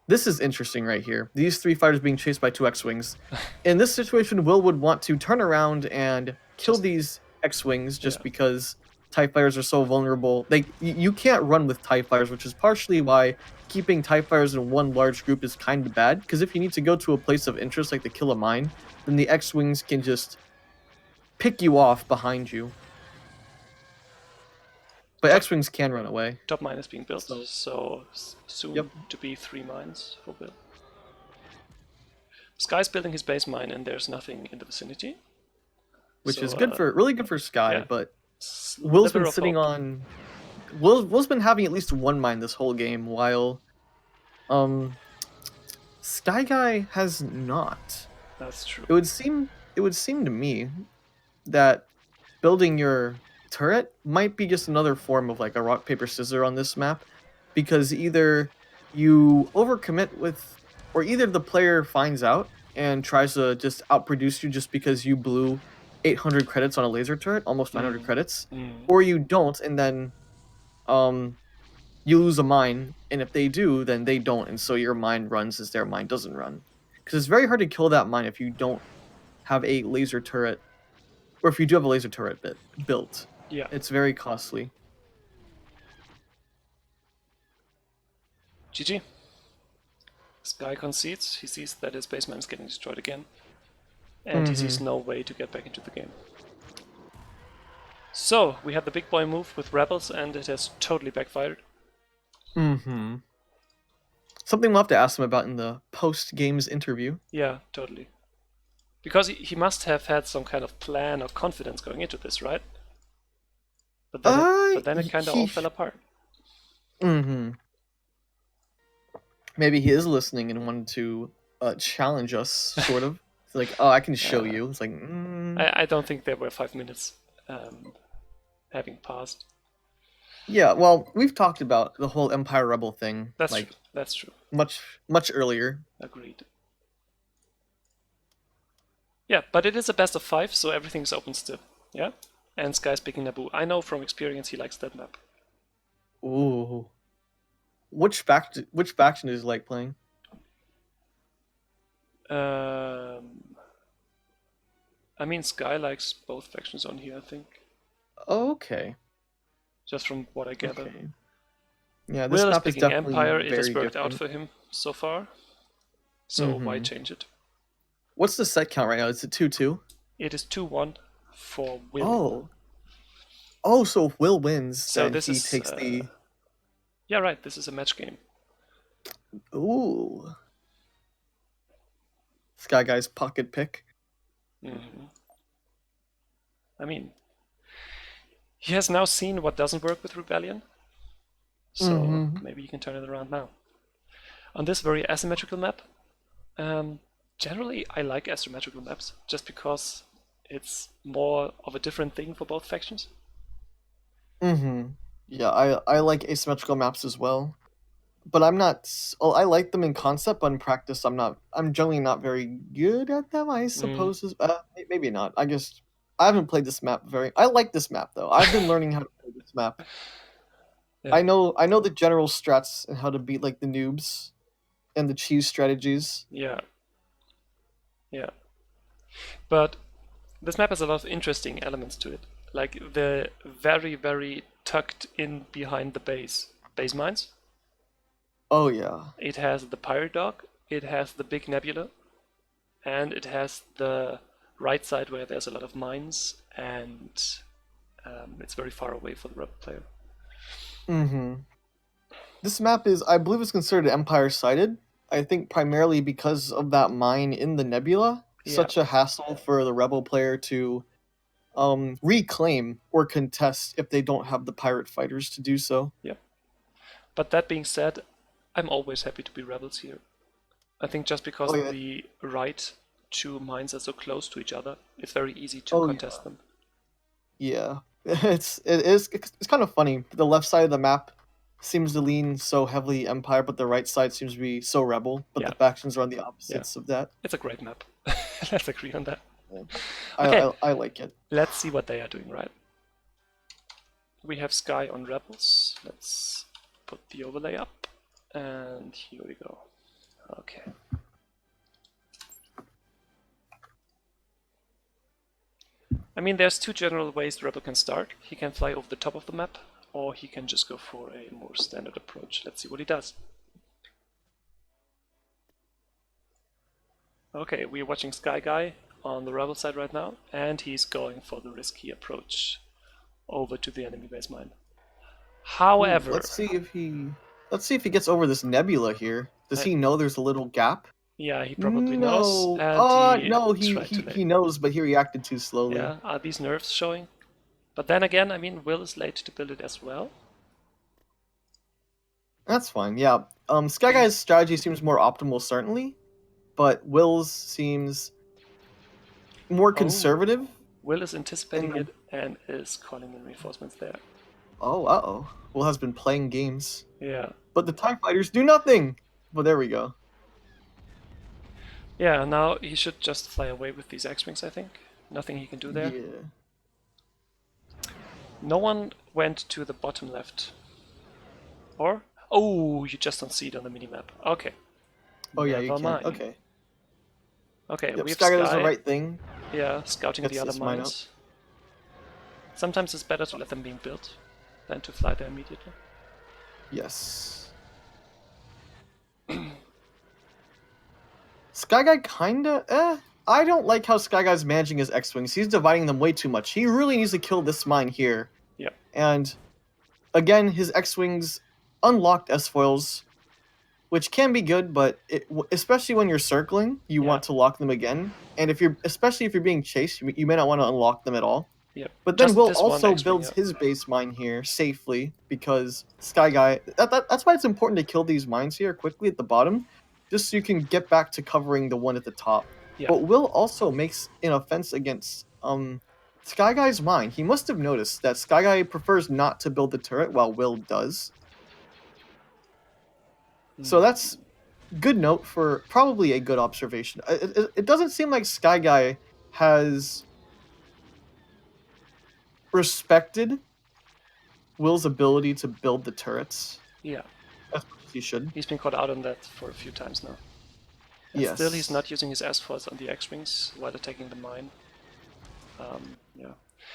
Speaker 2: This is interesting right here. These 3 fighters being chased by 2 X-Wings. In this situation, Will would want to turn around and kill these X-Wings just
Speaker 1: Yeah.
Speaker 2: because TIE fighters are so vulnerable. You can't run with TIE fighters, which is partially why keeping TIE fighters in one large group is kind of bad. Because if you need to go to a place of interest, like to kill a mine, then the X-Wings can just pick you off behind you. But X-Wings can run away.
Speaker 1: Top mine is being built,
Speaker 2: So-
Speaker 1: so soon
Speaker 2: Yep.
Speaker 1: to be 3 mines for Will. Sky's building his base mine and there's nothing in the vicinity.
Speaker 2: Which
Speaker 1: So,
Speaker 2: is good really good for Sky,
Speaker 1: yeah.
Speaker 2: but Will's
Speaker 1: Sliver
Speaker 2: been
Speaker 1: of
Speaker 2: sitting
Speaker 1: hope.
Speaker 2: on. Will's been having at least 1 mine this whole game, while Sky Guy has not.
Speaker 1: That's true.
Speaker 2: It would seem to me that building your turret might be just another form of like a rock paper scissors on this map, because either you overcommit with, or either the player finds out and tries to just outproduce you just because you blew 800 credits on a laser turret, almost 900 credits, or you don't, and then you lose a mine, and if they do, then they don't, and so your mine runs as their mine doesn't run. Because it's very hard to kill that mine if you don't have a laser turret, or if you do have a laser turret built.
Speaker 1: Yeah.
Speaker 2: It's very costly.
Speaker 1: GG. Sky concedes. He sees that his baseman is getting destroyed again. And he sees no way to get back into the game. So, we had the big boy move with Rebels and it has totally backfired.
Speaker 2: Something we'll have to ask him about in the post-games interview.
Speaker 1: Yeah, totally. Because he must have had some kind of plan or confidence going into this, right? But then it kind of all fell apart.
Speaker 2: Maybe he is listening and wanted to challenge us, sort of. It's like, oh, I can show you. It's like,
Speaker 1: I don't think there were 5 minutes having passed.
Speaker 2: Yeah, well, we've talked about the whole Empire Rebel thing.
Speaker 1: That's
Speaker 2: like
Speaker 1: true. That's true.
Speaker 2: much earlier.
Speaker 1: Agreed. Yeah, but it is a best of 5, so everything's open still. Yeah? And Sky's picking Naboo. I know from experience he likes that map.
Speaker 2: Ooh. Which faction is like playing?
Speaker 1: I mean, Sky likes both factions on here, I think.
Speaker 2: Okay.
Speaker 1: Just from what I gather.
Speaker 2: Okay. Yeah, this
Speaker 1: Will is
Speaker 2: map is
Speaker 1: picking
Speaker 2: definitely
Speaker 1: Empire. It has
Speaker 2: very
Speaker 1: worked out
Speaker 2: different.
Speaker 1: for him so far. So why change it?
Speaker 2: What's the set count right now? Is it 2-2?
Speaker 1: It is 2-1 for Will.
Speaker 2: Oh. Oh, so if Will wins,
Speaker 1: So
Speaker 2: then
Speaker 1: this
Speaker 2: he
Speaker 1: is,
Speaker 2: takes the...
Speaker 1: Yeah, right. This is a match game.
Speaker 2: Ooh. Sky Guy's pocket pick.
Speaker 1: I mean, he has now seen what doesn't work with Rebellion. So maybe he can turn it around now. On this very asymmetrical map, generally I like asymmetrical maps just because it's more of a different thing for both factions.
Speaker 2: Yeah, I like asymmetrical maps as well. But I'm not... Well, I like them in concept, but in practice I'm generally not very good at them, I suppose. Maybe not. I haven't played this map I like this map, though. I've been learning how to play this map.
Speaker 1: Yeah.
Speaker 2: I know the general strats and how to beat, like, the noobs and the cheese strategies.
Speaker 1: Yeah. But this map has a lot of interesting elements to it. Like the very, very tucked in behind the base mines.
Speaker 2: Oh yeah.
Speaker 1: It has the pirate dog, it has the big nebula, and it has the right side where there's a lot of mines, and it's very far away for the rebel player.
Speaker 2: Mm-hmm. This map is, I believe, it's considered Empire-sided. I think primarily because of that mine in the nebula.
Speaker 1: Yeah.
Speaker 2: Such a hassle for the rebel player to reclaim or contest if they don't have the pirate fighters to do so.
Speaker 1: But that being said, I'm always happy to be rebels here. I think just because
Speaker 2: Oh, yeah.
Speaker 1: the right two mines are so close to each other, it's very easy to
Speaker 2: Oh,
Speaker 1: contest them.
Speaker 2: Yeah, it's kind of funny. The left side of the map seems to lean so heavily Empire, but the right side seems to be so Rebel. But
Speaker 1: Yeah.
Speaker 2: the factions are on the opposites of that.
Speaker 1: It's a great map. Let's agree on that.
Speaker 2: I,
Speaker 1: Okay.
Speaker 2: I like it.
Speaker 1: Let's see what they are doing, right? We have Sky on Rebels. Let's put the overlay up. And here we go. Okay. I mean, there's two general ways the Rebel can start. He can fly over the top of the map, or he can just go for a more standard approach. Let's see what he does. Okay, we're watching SkyGuy on the Rebel side right now, and he's going for the risky approach over to the enemy base mine. However,
Speaker 2: let's see if he gets over this nebula here. Does he know there's a little gap?
Speaker 1: Yeah, he probably knows.
Speaker 2: No.
Speaker 1: And
Speaker 2: No,
Speaker 1: tried to
Speaker 2: he knows, but he reacted too slowly.
Speaker 1: Yeah, are these nerfs showing? But then again, I mean, Will is late to build it as well.
Speaker 2: That's fine. Yeah. SkyGuy's strategy seems more optimal, certainly, but Will's seems more conservative.
Speaker 1: Will is anticipating it and is calling in reinforcements there.
Speaker 2: Oh, uh-oh. Will has been playing games.
Speaker 1: Yeah.
Speaker 2: But the TIE fighters do nothing! But there we go.
Speaker 1: Yeah, now he should just fly away with these X-Wings, I think. Nothing he can do there.
Speaker 2: Yeah.
Speaker 1: No one went to the bottom left. Or? Oh, you just don't see it on the minimap. Okay.
Speaker 2: Oh, yeah, you
Speaker 1: Never
Speaker 2: can.
Speaker 1: mind.
Speaker 2: Okay.
Speaker 1: Okay,
Speaker 2: Yep,
Speaker 1: we have
Speaker 2: Sky does
Speaker 1: Sky.
Speaker 2: the right thing.
Speaker 1: Yeah, scouting
Speaker 2: Gets
Speaker 1: the other
Speaker 2: this mine
Speaker 1: mines. Sometimes it's better to let them being built than to fly there immediately.
Speaker 2: Yes. SkyGuy kinda, I don't like how SkyGuy's managing his X-Wings. He's dividing them way too much. He really needs to kill this mine here.
Speaker 1: Yep.
Speaker 2: And, again, his X-Wings unlocked S-foils, which can be good, but especially when you're circling, you want to lock them again. And especially if you're being chased, you may not want to unlock them at all.
Speaker 1: Yep.
Speaker 2: But then
Speaker 1: Just
Speaker 2: Will
Speaker 1: this one
Speaker 2: also
Speaker 1: X-Wing,
Speaker 2: builds his base mine here safely because SkyGuy. That's why it's important to kill these mines here quickly at the bottom, just so you can get back to covering the one at the top.
Speaker 1: Yeah.
Speaker 2: But Will also makes an offense against SkyGuy's mine. He must have noticed that SkyGuy prefers not to build the turret while Will does. So that's good note for probably a good observation. It doesn't seem like SkyGuy has respected Will's ability to build the turrets.
Speaker 1: Yeah.
Speaker 2: As much as he should.
Speaker 1: He's been caught out on that for a few times now. And
Speaker 2: Yes.
Speaker 1: still he's not using his S-Force on the X-Wings while attacking the mine. Yeah.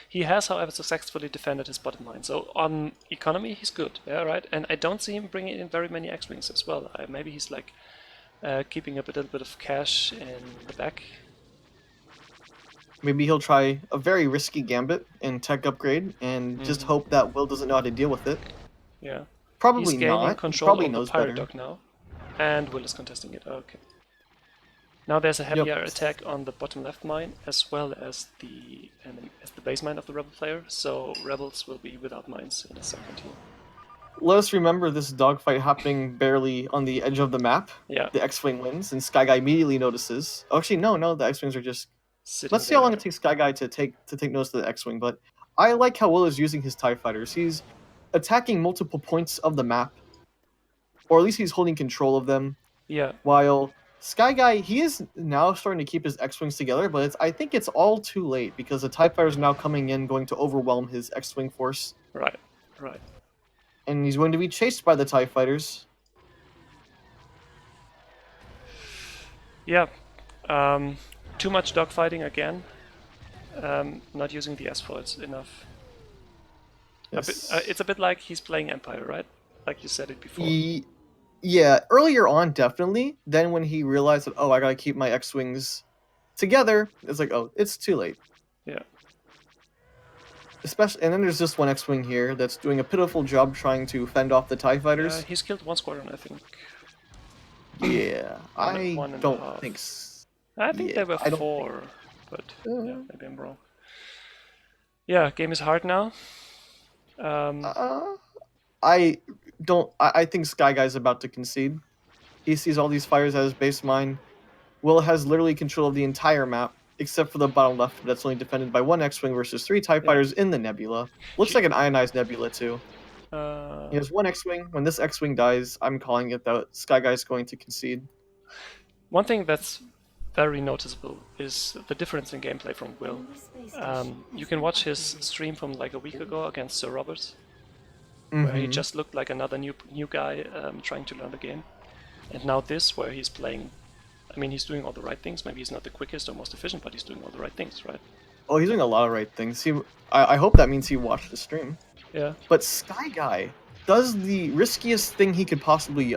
Speaker 1: He has, however, successfully defended his bottom mine. So on economy, he's good. Yeah, right? And I don't see him bringing in very many X-Wings as well. Maybe he's like keeping up a little bit of cash in the back.
Speaker 2: Maybe he'll try a very risky gambit and tech upgrade and just hope that Will doesn't know how to deal with it.
Speaker 1: Yeah.
Speaker 2: Probably
Speaker 1: He's gaining
Speaker 2: not.
Speaker 1: control
Speaker 2: He probably
Speaker 1: of the
Speaker 2: knows
Speaker 1: pirate
Speaker 2: better.
Speaker 1: dog now. And Will is contesting it. Okay. Now there's a heavier
Speaker 2: Yep.
Speaker 1: attack on the bottom left mine as well as the base mine of the rebel player. So rebels will be without mines in a second here.
Speaker 2: Let us remember this dogfight happening barely on the edge of the map.
Speaker 1: Yeah.
Speaker 2: The X-Wing wins, and SkyGuy immediately notices. Oh, actually, no, the X-Wings are just...
Speaker 1: Sitting
Speaker 2: Let's see how
Speaker 1: there.
Speaker 2: long it takes SkyGuy to take notice of the X-Wing, but I like how Will is using his TIE fighters. He's attacking multiple points of the map, or at least he's holding control of them,
Speaker 1: Yeah.
Speaker 2: while SkyGuy, he is now starting to keep his X-Wings together, but I think it's all too late because the TIE fighter is now coming in, going to overwhelm his X-Wing force,
Speaker 1: Right.
Speaker 2: and he's going to be chased by the TIE fighters.
Speaker 1: Yeah. Too much dogfighting again. Not using the S-Foils enough.
Speaker 2: Yes.
Speaker 1: It's a bit like he's playing Empire, right? Like you said it before.
Speaker 2: Yeah, earlier on, definitely. Then when he realized that, oh, I gotta keep my X-Wings together, it's like, oh, it's too late.
Speaker 1: Yeah.
Speaker 2: Especially, and then there's this one X-Wing here that's doing a pitiful job trying to fend off the TIE fighters.
Speaker 1: He's killed one squadron, I think.
Speaker 2: Yeah, I
Speaker 1: One and a
Speaker 2: don't
Speaker 1: half.
Speaker 2: think.
Speaker 1: I think
Speaker 2: Yeah,
Speaker 1: there were
Speaker 2: I don't.
Speaker 1: 4, but yeah,
Speaker 2: Uh,
Speaker 1: maybe I'm wrong. Yeah, game is hard now. Um,
Speaker 2: I don't. I think SkyGuy's about to concede. He sees all these fires at his base mine. Will has literally control of the entire map, except for the bottom left that's only defended by one X-Wing versus 3 TIE
Speaker 1: Yeah.
Speaker 2: fighters in the nebula. Looks like an ionized nebula, too.
Speaker 1: uh,
Speaker 2: He has one X-Wing. When this X-Wing dies, I'm calling it that SkyGuy's going to concede.
Speaker 1: One thing that's very noticeable is the difference in gameplay from Will. You can watch his stream from like a week ago against Sir Roberts, where he
Speaker 2: Mhm.
Speaker 1: just looked like another new guy trying to learn the game. And now this, where he's playing, I mean, he's doing all the right things. Maybe he's not the quickest or most efficient, but he's doing all the right things, right?
Speaker 2: Oh, he's doing a lot of right things. I hope that means he watched the stream.
Speaker 1: Yeah.
Speaker 2: But SkyGuy does the riskiest thing he could possibly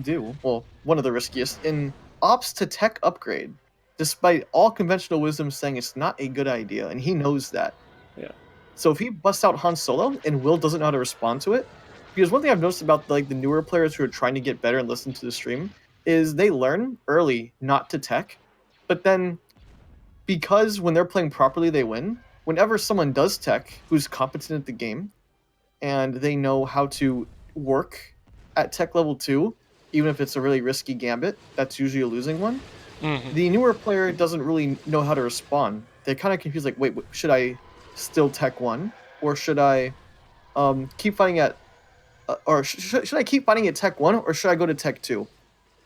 Speaker 2: do. Well, one of the riskiest in ops to tech upgrade, despite all conventional wisdom saying it's not a good idea, and he knows that.
Speaker 1: Yeah.
Speaker 2: So if he busts out Han Solo and Will doesn't know how to respond to it, because one thing I've noticed about like the newer players who are trying to get better and listen to the stream is they learn early not to tech, but then because when they're playing properly they win. Whenever someone does tech who's competent at the game and they know how to work at tech level 2, even if it's a really risky gambit, that's usually a losing one.
Speaker 1: Mm-hmm.
Speaker 2: The newer player doesn't really know how to respond. They're kind of confused, like, wait, should I still tech 1? Or should I keep fighting at... or should I keep fighting at tech 1, or should I go to tech 2?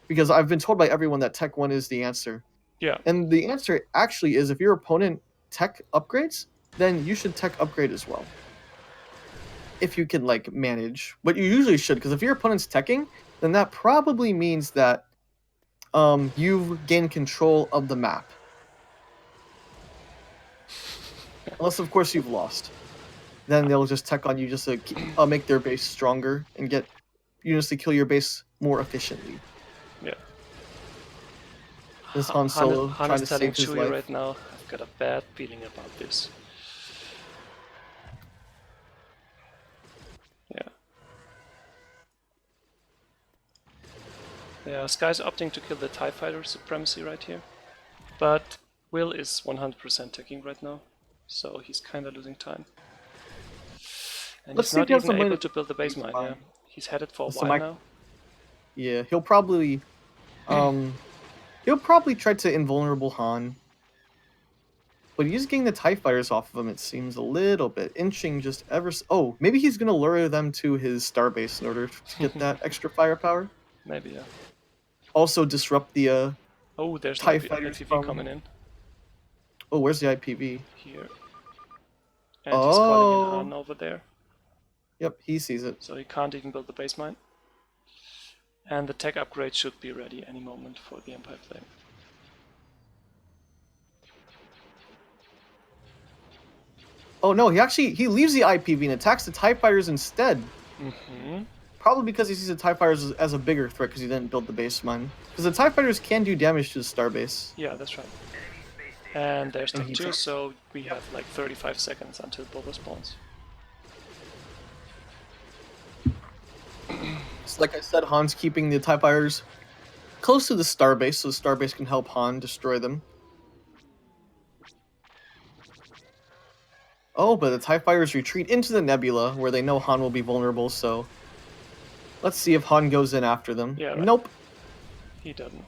Speaker 2: Because I've been told by everyone that tech 1 is the answer.
Speaker 1: Yeah.
Speaker 2: And the answer actually is if your opponent tech upgrades, then you should tech upgrade as well. If you can like manage, but you usually should, because if your opponent's teching, then that probably means that you've gained control of the map. Unless of course you've lost. Then they'll just tech on you just to make their base stronger and get units to kill your base more efficiently.
Speaker 1: Yeah.
Speaker 2: This Han Solo
Speaker 1: Han
Speaker 2: trying
Speaker 1: is
Speaker 2: to
Speaker 1: telling
Speaker 2: save his
Speaker 1: Chewie
Speaker 2: life.
Speaker 1: right now, I've got a bad feeling about this. Yeah. Yeah, Sky's opting to kill the TIE fighter supremacy right here. But Will is 100% taking right now, so he's kinda losing time. And
Speaker 2: Let's
Speaker 1: he's
Speaker 2: see if
Speaker 1: not
Speaker 2: he has
Speaker 1: even
Speaker 2: some way
Speaker 1: able
Speaker 2: to
Speaker 1: to build the base mine, yeah. He's headed for a
Speaker 2: So
Speaker 1: while now.
Speaker 2: Yeah, he'll probably try to invulnerable Han. But he's getting the TIE fighters off of him, it seems, a little bit. Inching just ever... Oh, maybe he's going to lure them to his starbase in order to get that extra firepower.
Speaker 1: Maybe, yeah.
Speaker 2: Also disrupt the
Speaker 1: Oh, there's
Speaker 2: TIE
Speaker 1: the
Speaker 2: fighters
Speaker 1: IPV
Speaker 2: from...
Speaker 1: coming in
Speaker 2: Oh, where's the IPV?
Speaker 1: here. And he's calling in
Speaker 2: Oh.
Speaker 1: Han over there,
Speaker 2: Yep, he sees it.
Speaker 1: so he can't even build the base mine. And the tech upgrade should be ready any moment for the Empire Flame.
Speaker 2: Oh no, he leaves the IPV and attacks the TIE fighters instead.
Speaker 1: Mm-hmm.
Speaker 2: Probably because he sees the TIE fighters as a bigger threat because he didn't build the base mine. Because the TIE fighters can do damage to the starbase.
Speaker 1: Yeah, that's right. And there's
Speaker 2: And
Speaker 1: tech
Speaker 2: he
Speaker 1: 2,
Speaker 2: drops.
Speaker 1: so we have like 35 seconds until Boba spawns.
Speaker 2: So like I said, Han's keeping the TIE fighters close to the starbase so the starbase can help Han destroy them. Oh, but the TIE fighters retreat into the nebula where they know Han will be vulnerable, so let's see if Han goes in after them.
Speaker 1: Yeah, right.
Speaker 2: Nope.
Speaker 1: He doesn't.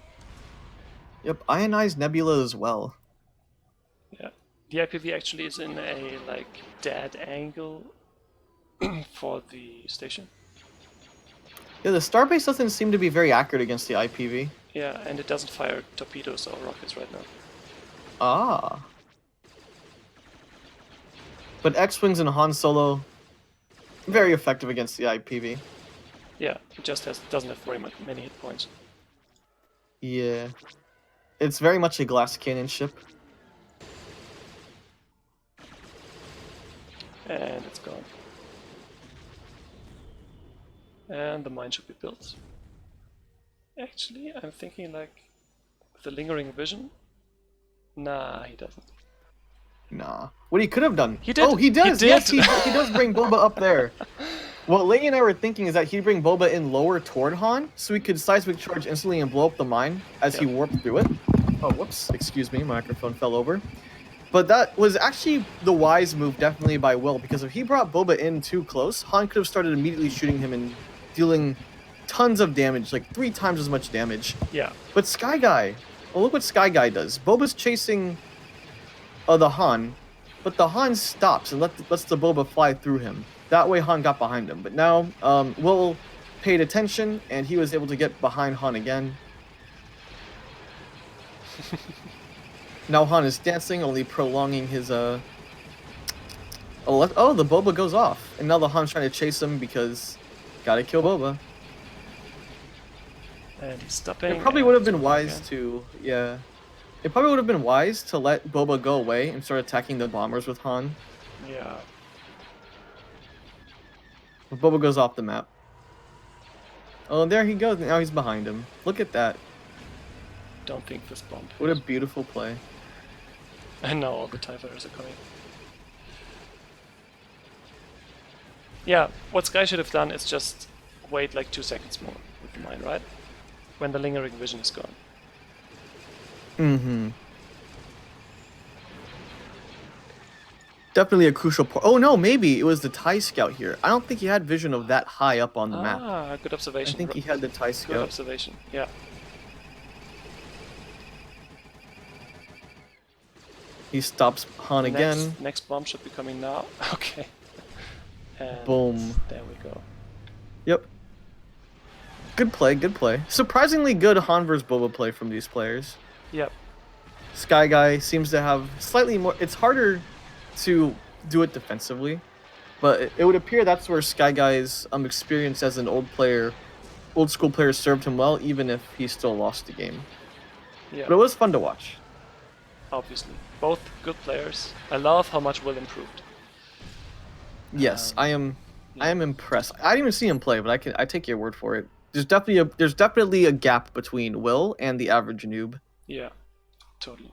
Speaker 2: Yep, ionized nebula as well.
Speaker 1: Yeah. The IPV actually is in a like dead angle for the station.
Speaker 2: Yeah, the starbase doesn't seem to be very accurate against the IPV.
Speaker 1: Yeah, and it doesn't fire torpedoes or rockets right now.
Speaker 2: Ah. But X-Wings and Han Solo, very effective against the IPV.
Speaker 1: Yeah, it just doesn't have very many hit points.
Speaker 2: Yeah. It's very much a glass cannon ship.
Speaker 1: And it's gone. And the mine should be built. Actually, I'm thinking like the lingering vision. Nah, he doesn't.
Speaker 2: Nah. What he could have done?
Speaker 1: He did.
Speaker 2: Oh, he does.
Speaker 1: He
Speaker 2: Yes,
Speaker 1: did.
Speaker 2: he does bring Boba up there. What Lei and I were thinking is that he'd bring Boba in lower toward Han, so he could seismic charge instantly and blow up the mine as he
Speaker 1: Yep.
Speaker 2: warped through it. Oh, whoops. Excuse me, my microphone fell over. But that was actually the wise move, definitely by Will, because if he brought Boba in too close, Han could have started immediately shooting him and dealing tons of damage, like 3 times as much damage.
Speaker 1: Yeah.
Speaker 2: But SkyGuy, well, look what SkyGuy does. Boba's chasing the Han, but the Han stops and lets the Boba fly through him. That way Han got behind him. But now Will paid attention and he was able to get behind Han again. Now Han is dancing, only prolonging his oh, the Boba goes off. And now the Han's trying to chase him because gotta kill Boba.
Speaker 1: And he's stopping.
Speaker 2: It probably would have been
Speaker 1: and
Speaker 2: wise
Speaker 1: again.
Speaker 2: to, yeah. It probably would have been wise to let Boba go away and start attacking the bombers with Han.
Speaker 1: Yeah.
Speaker 2: But Boba goes off the map. Oh, there he goes. Now he's behind him. Look at that.
Speaker 1: Don't think this bomb.
Speaker 2: What a beautiful play.
Speaker 1: And now all the TIE fighters are coming. Yeah, what Sky should have done is just wait like 2 seconds more with the mine, right? When the lingering vision is gone.
Speaker 2: Mm-hmm. Definitely a crucial part. Oh no, maybe it was the TIE Scout here. I don't think he had vision of that high up on the map.
Speaker 1: Ah, good
Speaker 2: I
Speaker 1: observation.
Speaker 2: think he had the TIE
Speaker 1: Good
Speaker 2: Scout.
Speaker 1: observation. Yeah.
Speaker 2: He stops Han again.
Speaker 1: Next bomb should be coming now. Okay. And
Speaker 2: Boom.
Speaker 1: there we go.
Speaker 2: Yep. Good play, good play. Surprisingly good Han vs. Boba play from these players.
Speaker 1: Yep.
Speaker 2: SkyGuy seems to have slightly more... It's harder to do it defensively, but it would appear that's where SkyGuy's experience as an old school player served him well, even if he still lost the game.
Speaker 1: Yeah.
Speaker 2: But it was fun to watch.
Speaker 1: Obviously. Both good players. I love how much Will improved.
Speaker 2: Yes, I am impressed. I didn't even see him play, but I take your word for it. There's definitely a gap between Will and the average noob.
Speaker 1: Yeah. Totally.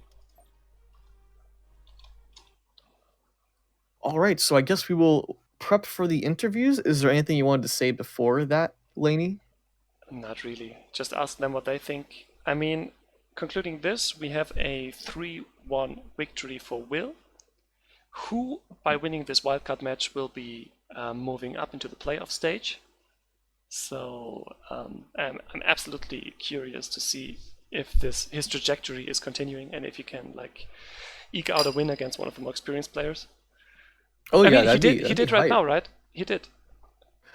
Speaker 2: All right, so I guess we will prep for the interviews. Is there anything you wanted to say before that, Lainey?
Speaker 1: Not really. Just ask them what they think. I mean, concluding this, we have a 3-1 victory for Will, who, by winning this wildcard match, will be moving up into the playoff stage. So I'm absolutely curious to see if his trajectory is continuing and if he can like eke out a win against one of the more experienced players.
Speaker 2: Oh
Speaker 1: I
Speaker 2: yeah,
Speaker 1: mean, he did right now, right? He did.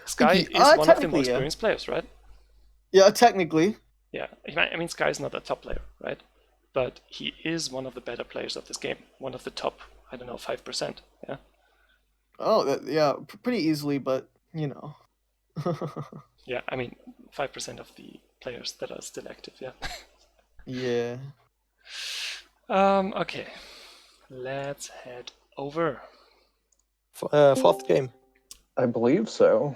Speaker 1: Sky is one of the more
Speaker 2: technically, yeah.
Speaker 1: experienced players, right?
Speaker 2: Yeah, technically.
Speaker 1: Yeah, I mean, Sky is not a top player, right? But he is one of the better players of this game. One of the top, I don't know, 5%. Yeah.
Speaker 2: Oh, yeah, pretty easily, but you know.
Speaker 1: Yeah, I mean, 5% of the players that are still active. Yeah.
Speaker 2: Yeah.
Speaker 1: Okay. Let's head over.
Speaker 3: Fourth game.
Speaker 4: I believe so.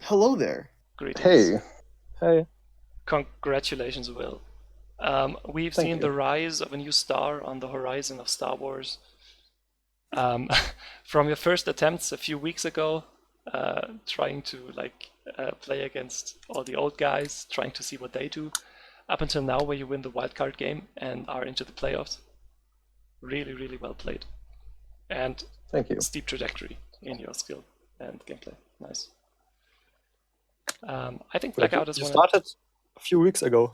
Speaker 2: Hello there.
Speaker 1: Greetings.
Speaker 4: Hey,
Speaker 3: Hey.
Speaker 1: Congratulations, Will. We've
Speaker 4: Thank
Speaker 1: seen
Speaker 4: you.
Speaker 1: the rise of a new star on the horizon of Star Wars. From your first attempts a few weeks ago, trying to play against all the old guys, trying to see what they do, up until now where you win the wildcard game and are into the playoffs. Really, really well played. And
Speaker 4: thank you.
Speaker 1: steep trajectory in your skill and gameplay. Nice. I think Blackout is
Speaker 3: You
Speaker 1: one
Speaker 3: started a few weeks ago.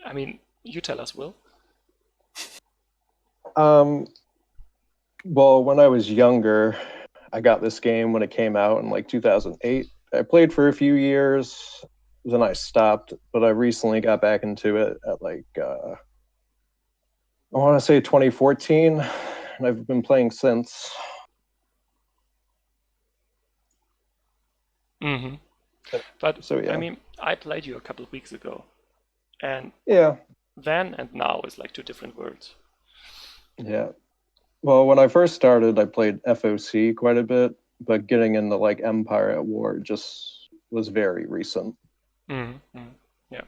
Speaker 1: I mean, you tell us, Will.
Speaker 4: Well, when I was younger, I got this game when it came out in like 2008. I played for a few years, then I stopped, but I recently got back into it at I want to say 2014, and I've been playing since.
Speaker 1: Mm-hmm. But
Speaker 4: So yeah.
Speaker 1: I mean, I played you a couple of weeks ago, and
Speaker 4: Yeah,
Speaker 1: then and now is like two different worlds.
Speaker 4: yeah. Well, when I first started, I played FOC quite a bit, but getting into like Empire at War just was very recent.
Speaker 1: Yeah.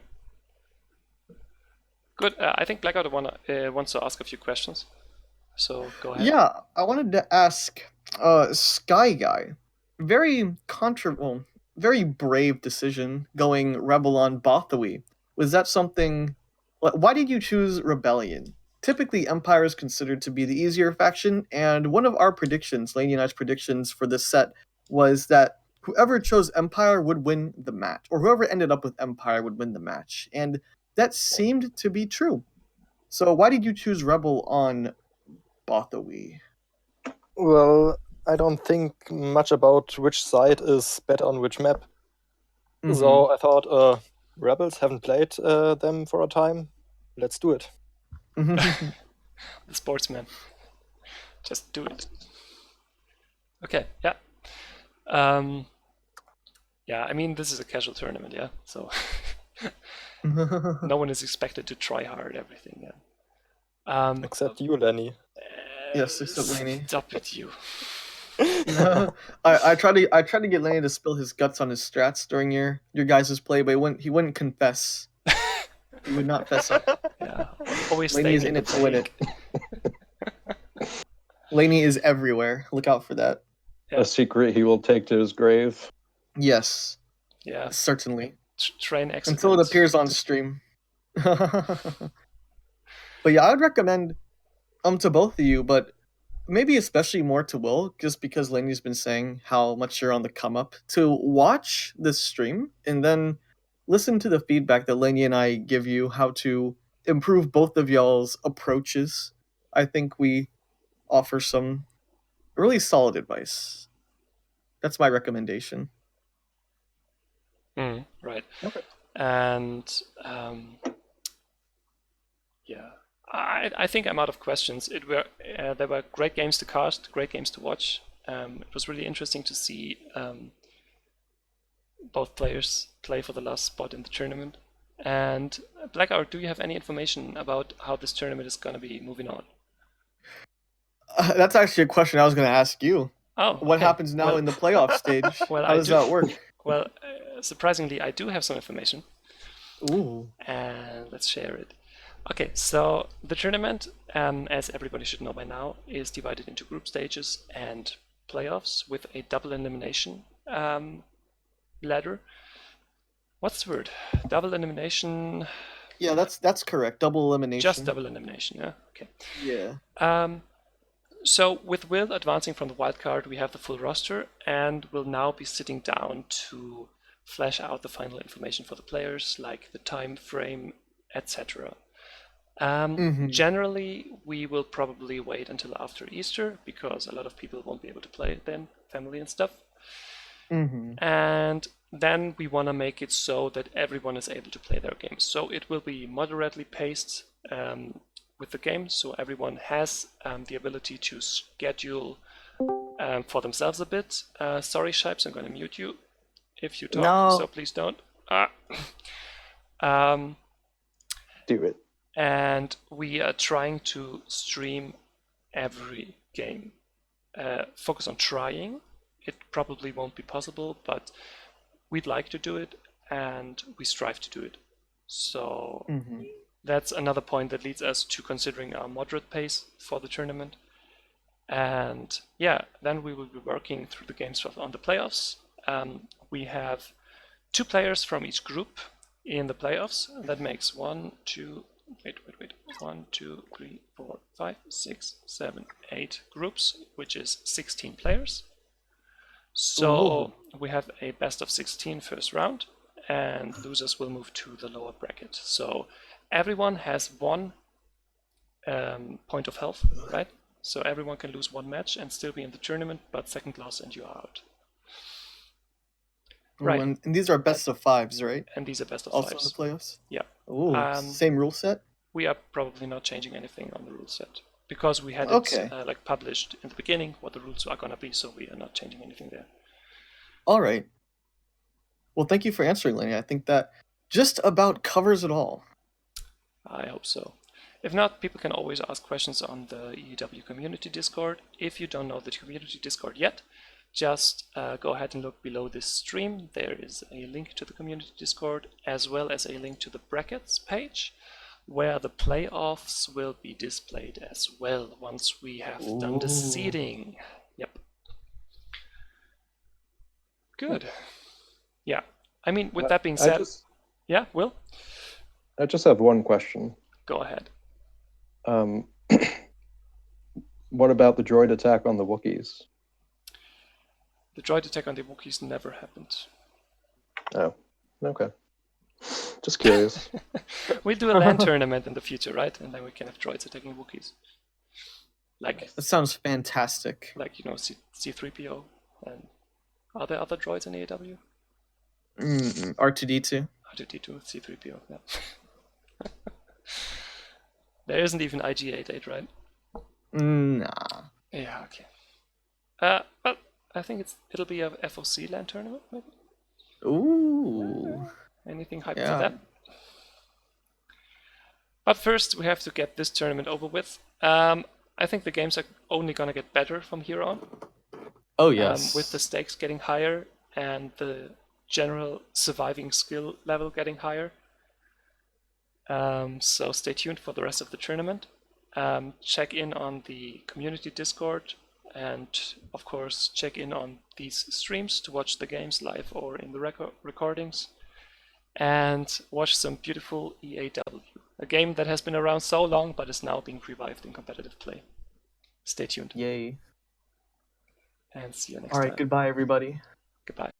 Speaker 1: Good. I think Blackout wants to ask a few questions. So go ahead.
Speaker 2: Yeah, I wanted to ask SkyGuy. Very brave decision going Rebel on Bothawi. Was that something why did you choose Rebellion? Typically Empire is considered to be the easier faction, and one of our predictions, Laney and I's predictions for this set, was that whoever chose Empire would win the match, or whoever ended up with Empire would win the match. And that seemed to be true. So why did you choose Rebel on Bothawi?
Speaker 3: Well, I don't think much about which side is better on which map. So I thought, Rebels haven't played them for a time. Let's do it.
Speaker 1: The sportsman. Just do it. Okay, yeah. Yeah, I mean, this is a casual tournament, yeah? So no one is expected to try hard everything, yeah.
Speaker 3: Except you, Lenny.
Speaker 2: Yes, except Laney.
Speaker 1: Stop it, you.
Speaker 2: I tried to get Laney to spill his guts on his strats during your guys' play, but he wouldn't confess. He would not fess up.
Speaker 1: Yeah, always
Speaker 2: Laney is
Speaker 1: staying
Speaker 2: in
Speaker 1: the
Speaker 2: it to win it. Laney is everywhere. Look out for that.
Speaker 1: Yeah.
Speaker 4: A secret he will take to his grave.
Speaker 2: Yes,
Speaker 1: Yeah,
Speaker 2: certainly.
Speaker 1: train excellence.
Speaker 2: Until it appears on stream. But yeah, I would recommend to both of you, but maybe especially more to Will, just because Laney's been saying how much you're on the come up, to watch this stream and then listen to the feedback that Laney and I give you, how to improve both of y'all's approaches. I think we offer some really solid advice. That's my recommendation.
Speaker 1: Right.
Speaker 3: Okay.
Speaker 1: And yeah, I think I'm out of questions. There were great games to cast, great games to watch. It was really interesting to see both players play for the last spot in the tournament. And Blackout, do you have any information about how this tournament is going to be moving on?
Speaker 2: That's actually a question I was going to ask you.
Speaker 1: Oh,
Speaker 2: What
Speaker 1: okay.
Speaker 2: happens now
Speaker 1: Well-
Speaker 2: in the playoff stage?
Speaker 1: Well,
Speaker 2: How
Speaker 1: I
Speaker 2: does
Speaker 1: do-
Speaker 2: that work?
Speaker 1: Well, surprisingly, I do have some information,
Speaker 2: Ooh.
Speaker 1: and let's share it. Okay, so the tournament, as everybody should know by now, is divided into group stages and playoffs with a double elimination ladder. What's the word? Double elimination?
Speaker 2: Yeah, that's correct. Double elimination.
Speaker 1: Just double elimination, yeah? Okay.
Speaker 2: Yeah.
Speaker 1: So with Will advancing from the wildcard, we have the full roster, and we'll now be sitting down to flesh out the final information for the players, like the time frame, etc. Generally, we will probably wait until after Easter, because a lot of people won't be able to play then, family and stuff. And then we want to make it so that everyone is able to play their games. So it will be moderately paced with the game, so everyone has the ability to schedule for themselves a bit. Sorry, Shipes, I'm going to mute you if you talk,
Speaker 2: No.
Speaker 1: so please don't.
Speaker 4: Do it.
Speaker 1: And we are trying to stream every game. Focus on trying. It probably won't be possible, but we'd like to do it, and we strive to do it. So that's another point that leads us to considering our moderate pace for the tournament. And yeah, then we will be working through the games on the playoffs. We have 2 players from each group in the playoffs. That makes 1, 2, 3, 4, 5, 6, 7, 8 groups, which is 16 players. So we have a best of 16 first round, and losers will move to the lower bracket. So everyone has 1 point of health, right? So everyone can lose 1 match and still be in the tournament, but second loss and you're out. Right.
Speaker 2: And these are best of 5s, right?
Speaker 1: And these are best of
Speaker 2: Also
Speaker 1: 5s.
Speaker 2: in the playoffs?
Speaker 1: Yeah.
Speaker 2: Ooh, same rule set?
Speaker 1: We are probably not changing anything on the rule set, because we had
Speaker 2: Okay.
Speaker 1: it published in the beginning what the rules are going to be, so we are not changing anything there.
Speaker 2: All right. Well, thank you for answering, Lenny. I think that just about covers it all.
Speaker 1: I hope so. If not, people can always ask questions on the EW community Discord. If you don't know the community Discord yet, just go ahead and look below this stream. There is a link to the community Discord, as well as a link to the brackets page, where the playoffs will be displayed as well once we have done the seeding. Yep. Good. Yeah. I mean, with that being said, yeah, Will?
Speaker 4: I just have one question.
Speaker 1: Go ahead.
Speaker 4: What about the droid attack on the Wookiees?
Speaker 1: The droid attack on the Wookiees never happened.
Speaker 4: Oh, okay. Just curious.
Speaker 1: We'll do a LAN tournament in the future, right? And then we can have droids attacking Wookiees. Like
Speaker 2: That sounds fantastic.
Speaker 1: Like, you know, C3PO. And are there other droids in AEW?
Speaker 2: R2D2.
Speaker 1: R2D2, C3PO, yeah. There isn't even IG-88, right?
Speaker 2: Nah.
Speaker 1: Yeah, okay. But I think it'll be a FOC LAN tournament, maybe?
Speaker 2: Ooh.
Speaker 1: Anything hyped
Speaker 2: Yeah.
Speaker 1: for that? But first, we have to get this tournament over with. I think the games are only going to get better from here on.
Speaker 2: Oh, yes.
Speaker 1: With the stakes getting higher and the general surviving skill level getting higher. So stay tuned for the rest of the tournament. Check in on the community Discord, and of course check in on these streams to watch the games live or in the recordings, and watch some beautiful EAW, a game that has been around so long but is now being revived in competitive play. Stay tuned.
Speaker 2: Yay.
Speaker 1: And see you next
Speaker 2: All right,
Speaker 1: time.
Speaker 2: goodbye, everybody.
Speaker 1: Goodbye.